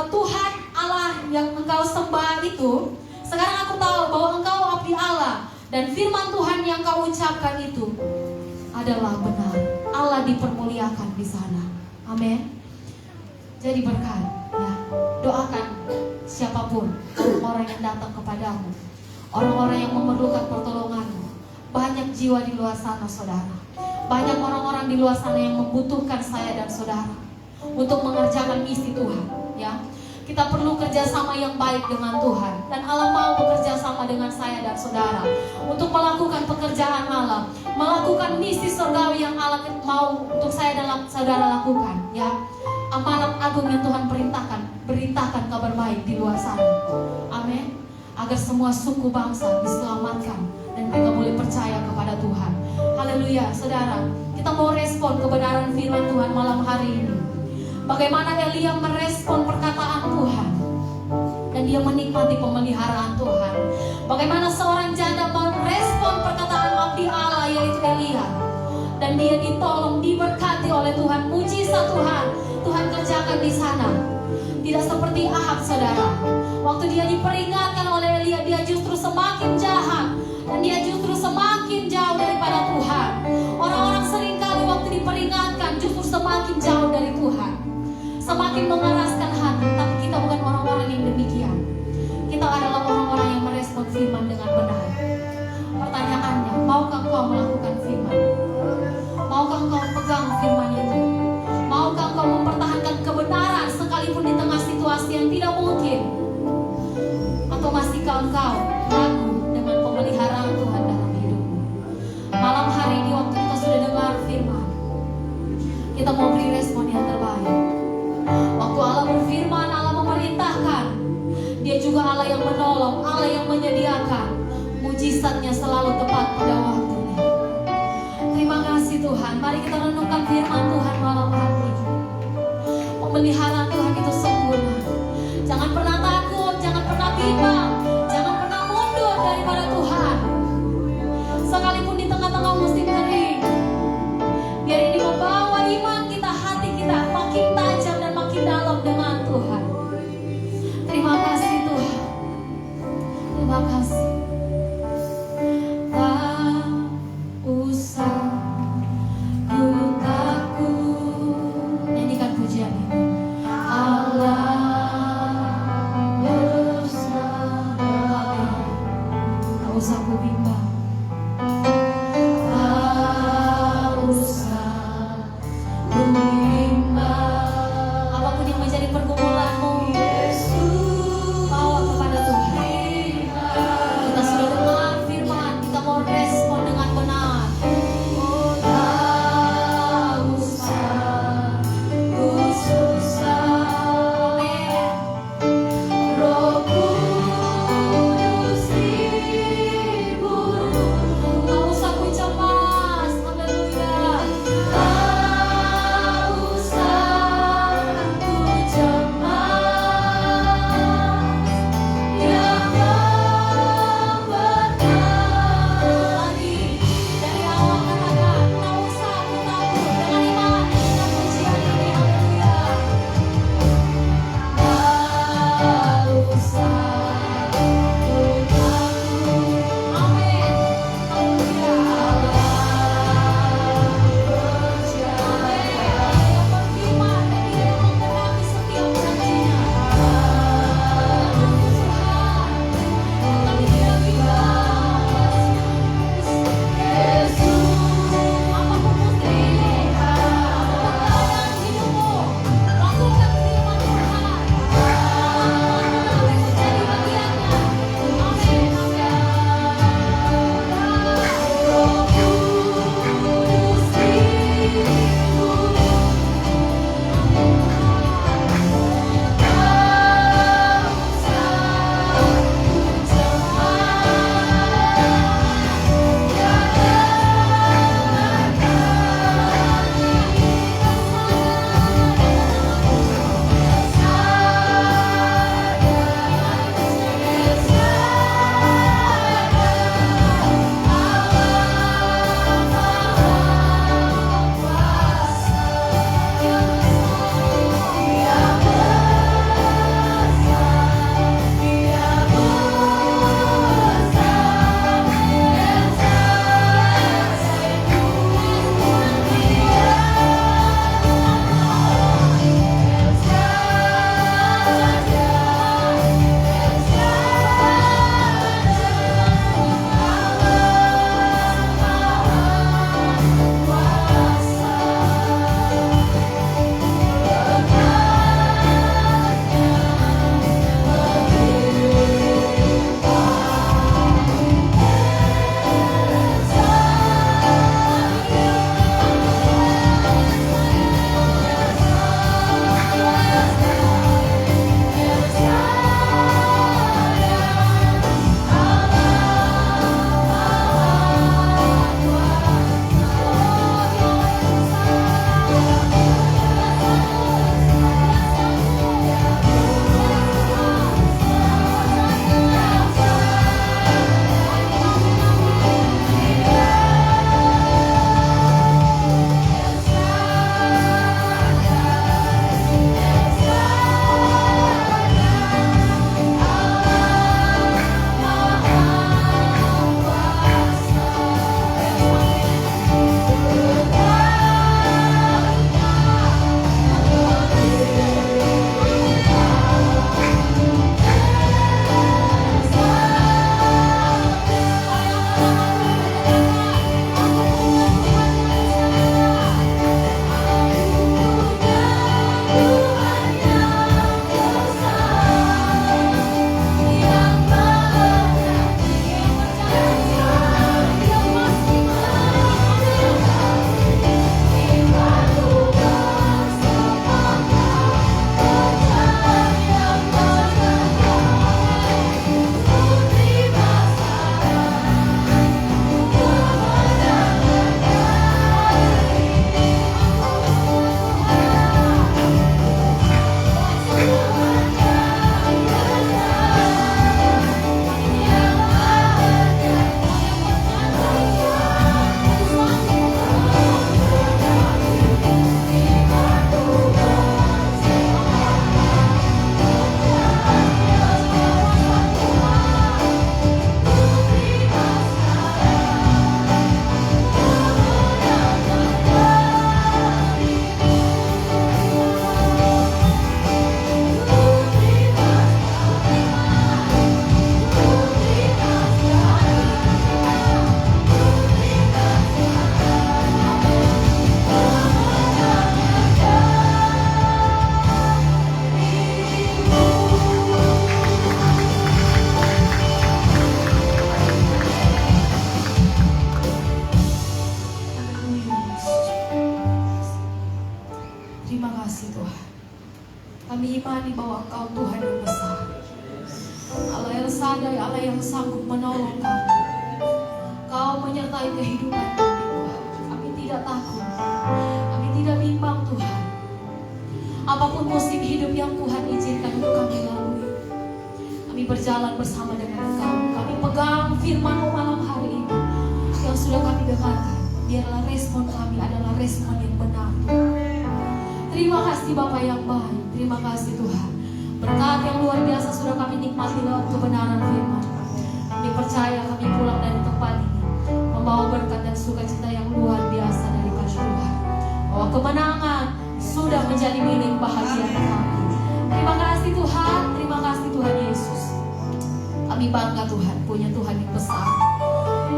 Tuhan Allah yang engkau sembah itu, sekarang aku tahu bahwa engkau abdi Allah dan firman Tuhan yang kau ucapkan itu adalah benar. Allah dipermuliakan di sana. Amin. Jadi berkat, ya. Doakan siapapun orang yang datang kepadamu, orang-orang yang memerlukan pertolonganmu. Banyak jiwa di luar sana, saudara. Banyak orang-orang di luar sana yang membutuhkan saya dan saudara untuk mengerjakan misi Tuhan, ya. Kita perlu kerjasama yang baik dengan Tuhan. Dan Allah mau bekerja sama dengan saya dan saudara untuk melakukan pekerjaan Allah, melakukan misi surgawi yang Allah mau untuk saya dan saudara lakukan, ya. Amanat agung yang Tuhan perintahkan, beritakan kabar baik di luar sana. Amin. Agar semua suku bangsa diselamatkan dan mereka boleh percaya kepada Tuhan. Haleluya, saudara. Kita mau respon kebenaran firman Tuhan malam hari ini. Bagaimana Elia merespon perkataan Tuhan dan dia menikmati pemeliharaan Tuhan. Bagaimana seorang janda merespon perkataan abdi Allah yaitu Elia, dan dia ditolong, diberkati oleh Tuhan. Mujizat Tuhan kerjakan di sana. Tidak seperti Ahab, saudara. Waktu dia diperingatkan oleh Elia, dia justru semakin jahat dan dia justru semakin jauh daripada Tuhan. Orang-orang seringkali waktu diperingatkan justru semakin jauh dari Tuhan, semakin mengeraskan hati. Tapi kita bukan orang-orang yang demikian. Kita adalah orang-orang yang merespon firman dengan benar. Pertanyaannya, maukah engkau melakukan firman? Maukah engkau pegang firman itu? Maukah engkau mempertahankan kebenaran sekalipun di tengah situasi yang tidak mungkin? Atau masihkah engkau ragu dengan pemeliharaan Tuhan dalam hidupmu? Malam hari ini waktu kita sudah dengar firman, kita mau beri respon yang terbaik. Waktu Allah berfirman, Allah memerintahkan, Dia juga Allah yang menolong, Allah yang menyediakan. Mujizatnya selalu tepat pada waktunya. Terima kasih Tuhan. Mari kita renungkan firman Tuhan malam hari ini. Pemeliharaan Tuhan itu sempurna. Jangan pernah takut, jangan pernah bimbang. Jangan pernah mundur daripada Tuhan. Sekalipun di tengah-tengah musim kering, biar ini membawa iman kita, hati kita makin tajam dan makin dalam dengan Tuhan. Terima kasih Tuhan. Terima kasih. Tak usah ku takut. Nyanyikan pujian ini. Allah bersama. Tak usah ku bimbang. Tak usah ku bimbang. Apapun yang menjadi pergumulanmu, bawa kepada Tuhan. sadai Allah yang sanggup menolong kami. Kau menyertai kehidupan kami Tuhan. Kami tidak takut, kami tidak bimbang Tuhan. Apapun musim hidup yang Tuhan izinkan untuk kami lalui, kami berjalan bersama dengan Engkau. Kami pegang firman-Mu malam hari ini yang sudah kami dengarkan. Biarlah respon kami adalah respon yang benar Tuhan. Terima kasih Bapa yang baik. Terima kasih Tuhan. Berkat yang luar biasa sudah kami nikmati lewat kebenaran firman. Kami percaya kami pulang dari tempat ini membawa berkat dan sukacita yang luar biasa daripada Tuhan. Bahwa kemenangan sudah menjadi milik bahagia kami. Terima kasih Tuhan. Terima kasih Tuhan Yesus. Kami bangga Tuhan punya Tuhan yang besar,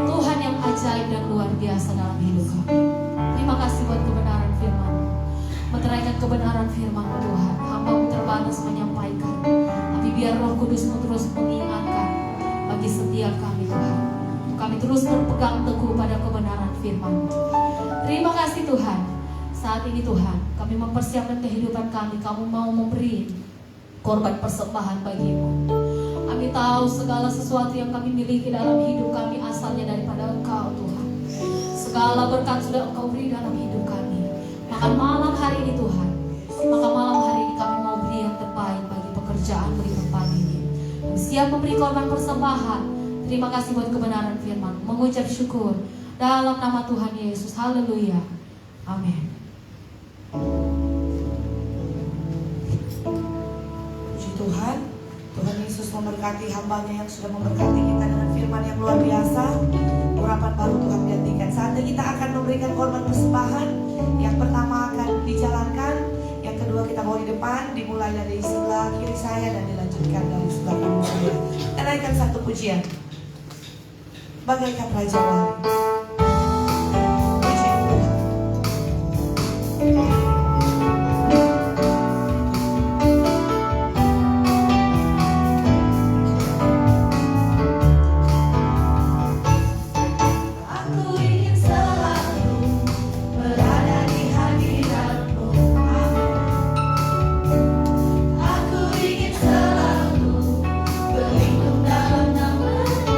Tuhan yang ajaib dan luar biasa dalam hidup kami. Terima kasih buat kebenaran firman. Meteraikan kebenaran firman Tuhan. Hamba-Mu terbatas menyampaikan, tapi biar Roh Kudus-Mu terus mengingatkan bagi setiap kami Tuhan. Kami terus berpegang teguh pada kebenaran firman. Terima kasih Tuhan. Saat ini Tuhan, kami mempersiapkan kehidupan kami. Kamu mau memberi korban persembahan bagi-Mu. Kami tahu segala sesuatu yang kami miliki dalam hidup kami asalnya daripada Engkau Tuhan. Segala berkat sudah Engkau beri dalam hidup kami. Maka malam hari ini Tuhan, maka malam hari ini kami mau beri yang terbaik bagi pekerjaan di tempat ini. Kami siap memberi korban persembahan. Terima kasih buat kebenaran firman. Mengucap syukur dalam nama Tuhan Yesus. Haleluya. Amin. Puji Tuhan. Tuhan Yesus memberkati hamba-Nya yang sudah memberkati kita dengan firman yang luar biasa. Urapan baru Tuhan gantikan. Saatnya kita akan memberikan korban persembahan. Yang pertama akan dijalankan, yang kedua kita bawa di depan, dimulai dari sebelah kiri saya dan dilanjutkan dari sebelah kanan saya. Kita naikkan satu pujian, bagaikan Raja Wali. Puji Tuhan. Berlindung dalam nama-Mu.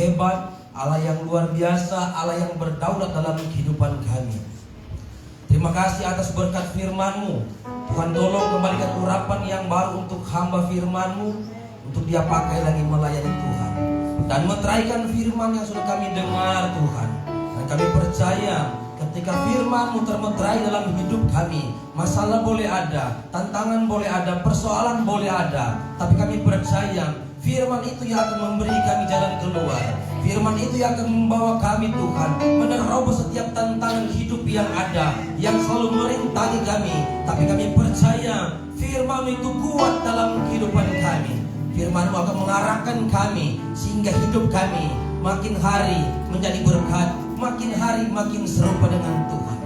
hebat, Allah yang luar biasa, Allah yang berdaulat dalam kehidupan kami. Terima kasih atas berkat firman-Mu. Tuhan, tolong kembalikan urapan yang baru untuk hamba firman-Mu, untuk dia pakai lagi melayani Tuhan, dan meteraikan firman yang sudah kami dengar Tuhan. Dan kami percaya ketika firman-Mu termeterai dalam hidup kami, masalah boleh ada, tantangan boleh ada, persoalan boleh ada, tapi kami percaya firman itu yang akan memberi kami jalan keluar. Firman itu yang akan membawa kami Tuhan menerobos setiap tantangan hidup yang ada, yang selalu merintangi kami. Tapi kami percaya firman itu kuat dalam kehidupan kami. Firman-Mu akan mengarahkan kami sehingga hidup kami makin hari menjadi berkat, makin hari makin serupa dengan Tuhan.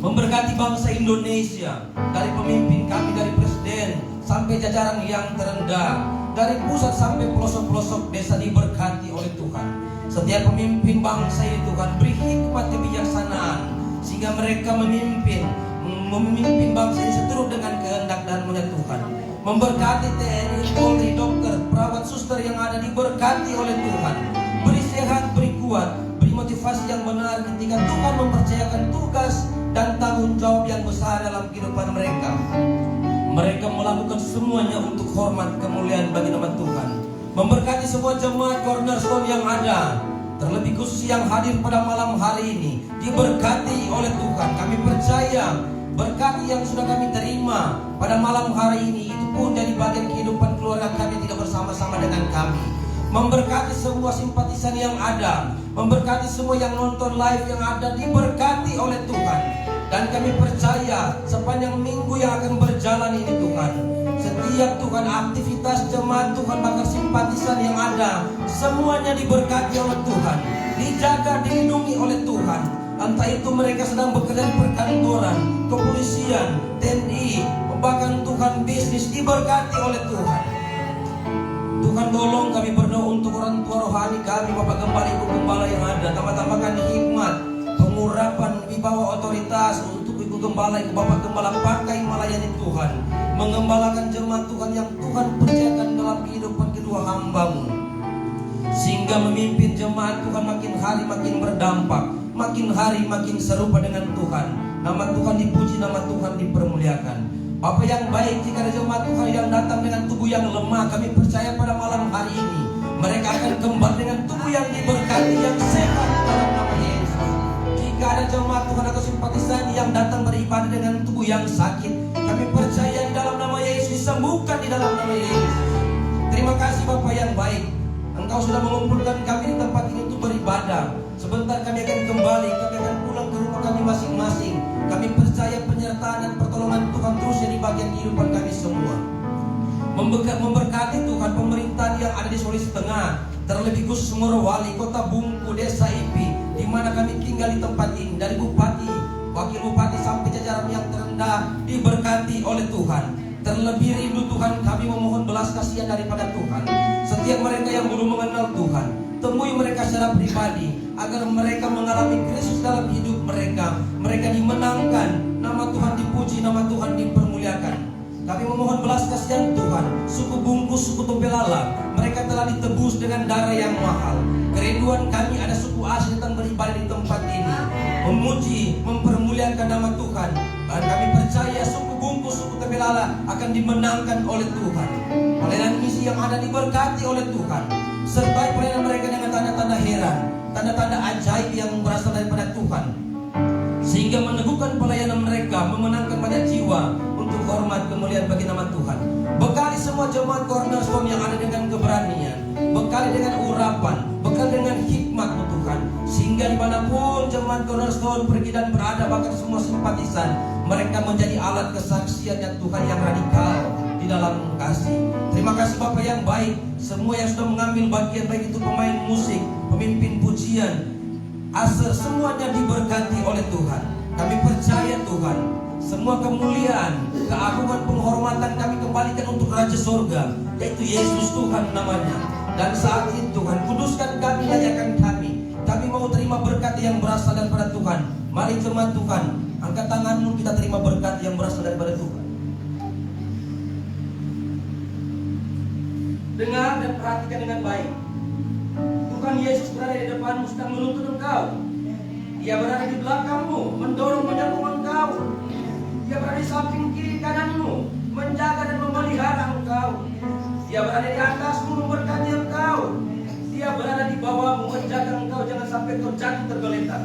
Memberkati bangsa Indonesia, dari pemimpin kami, dari presiden sampai jajaran yang terendah, dari pusat sampai pelosok-pelosok desa diberkati oleh Tuhan. Setiap pemimpin bangsa ini Tuhan, beri hikmat kebijaksanaan sehingga mereka memimpin bangsa ini seturut dengan kehendak dan maunya Tuhan. Memberkati TNI, Polri, dokter, perawat, suster yang ada diberkati oleh Tuhan. Beri sehat, beri kuat, beri motivasi yang benar ketika Tuhan mempercayakan tugas dan tanggung jawab yang besar dalam kehidupan mereka. Mereka melakukan semuanya untuk hormat kemuliaan bagi nama Tuhan. Memberkati semua jemaat Cornerstone yang ada, terlebih khusus yang hadir pada malam hari ini, diberkati oleh Tuhan. Kami percaya berkat yang sudah kami terima pada malam hari ini itu pun jadi bagian kehidupan keluarga kami tidak bersama-sama dengan kami. Memberkati semua simpatisan yang ada, memberkati semua yang nonton live yang ada, diberkati oleh Tuhan. Dan kami percaya sepanjang minggu yang akan berjalan ini Tuhan, setiap Tuhan aktivitas jemaat Tuhan, bahkan simpatisan yang ada, semuanya diberkati oleh Tuhan, dijaga, dilindungi oleh Tuhan. Entah itu mereka sedang bekerja di perkantoran, kepolisian, TNI, bahkan Tuhan bisnis, diberkati oleh Tuhan. Tuhan tolong kami berdoa untuk orang tua rohani kami, Bapak Gembala, Ibu Gembala yang ada, tambah-tambahkan hikmat, pengurapan, wibawa otoritas untuk Ibu Gembala, Ibu Bapak Gembala, pakai melayani Tuhan, mengembalakan jemaat Tuhan yang Tuhan percayakan dalam kehidupan kedua hamba-Mu, sehingga memimpin jemaat Tuhan makin hari makin berdampak, makin hari makin serupa dengan Tuhan. Nama Tuhan dipuji, nama Tuhan dipermuliakan. Bapa yang baik, jika ada jemaat Tuhan yang datang dengan tubuh yang lemah, kami percaya pada malam hari ini mereka akan kembali dengan tubuh yang diberkati, yang sehat dalam nama Yesus. Jika ada jemaat Tuhan atau simpatisan yang datang beribadah dengan tubuh yang sakit, kami percaya di dalam nama Yesus disembuhkan di dalam nama Yesus. Terima kasih Bapa yang baik, Engkau sudah mengumpulkan kami di tempat ini untuk beribadah. Sebentar kami akan kembali, kami akan pulang ke rumah kami masing-masing. Kami percaya penyertaan dan pertolongan Tuhan terus di bagian kehidupan kami semua. Memberkati Tuhan pemerintahan yang ada di Sulawesi Tengah, terlebih khusus Morowali, Kota Bungku, Desa Ipi, di mana kami tinggal di tempat ini. Dari Bupati, Wakil Bupati sampai jajaran yang terendah, diberkati oleh Tuhan. Terlebih rindu Tuhan, kami memohon belas kasihan daripada Tuhan. Setiap mereka yang belum mengenal Tuhan, temui mereka secara pribadi, agar mereka mengalami Kristus dalam hidup mereka. Mereka dimenangkan, nama Tuhan dipuji, nama Tuhan dipermuliakan. Kami memohon belas kasihan Tuhan, suku Bungkus, suku Tompelala, mereka telah ditebus dengan darah yang mahal. Kerinduan kami ada suku asli datang beribadah di tempat ini, memuji, mempermuliakan nama Tuhan. Dan kami percaya suku Bungkus, suku Tompelala akan dimenangkan oleh Tuhan. Pelayanan misi yang ada diberkati oleh Tuhan. Sertai pelayanan mereka dengan tanda-tanda heran, tanda-tanda ajaib yang berasal daripada Tuhan, sehingga meneguhkan pelayanan mereka, memenangkan banyak jiwa untuk hormat kemuliaan bagi nama Tuhan. Bekali semua jemaat Cornerstone yang ada dengan keberanian, bekali dengan urapan, bekali dengan hikmat Tuhan, sehingga dimanapun jemaat Cornerstone pergi dan berada, bahkan semua simpatisan, mereka menjadi alat kesaksian yang Tuhan yang radikal di dalam kasih. Terima kasih Bapak yang baik, semua yang sudah mengambil bagian, baik itu pemain musik, pemimpin pujian, aser, semuanya diberkati oleh Tuhan. Kami percaya Tuhan, semua kemuliaan, keagungan, penghormatan kami kembalikan untuk Raja Sorga, yaitu Yesus Tuhan namanya. Dan saat ini Tuhan, kuduskan kami, layakan kami. Kami mau terima berkat yang berasal daripada Tuhan. Mari jemaat Tuhan, angkat tanganmu, kita terima berkat yang berasal daripada Tuhan. Dengar dan perhatikan dengan baik. Tuhan Yesus berada di depanmu, sedang menuntun engkau. Dia berada di belakangmu, mendorong menyambung engkau. Dia berada di samping kiri kananmu, menjaga dan memelihara engkau. Dia berada di atasmu, memberkati engkau. Dia berada di bawahmu, menjaga engkau jangan sampai kau jatuh tergeletak.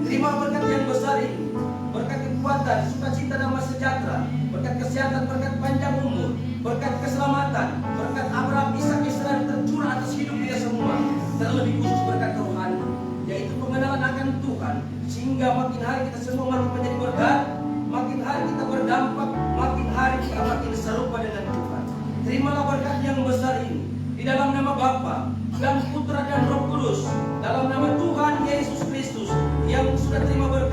Terima berkat yang besar ini, berkat kekuatan, sukacita dan damai sejahtera, berkat kesehatan, berkat panjang umur, berkat keselamatan, berkat Abraham, Ishak, Israel tercurah atas hidup dia semua. Terlebih khusus berkat rohani, yaitu pengenalan akan Tuhan, sehingga makin hari kita semua makin menjadi berkat, makin hari kita berdampak, makin hari kita makin serupa dengan Tuhan. Terimalah berkat yang besar ini di dalam nama Bapa dan Putra dan Roh Kudus, dalam nama Tuhan Yesus Kristus yang sudah terima berkat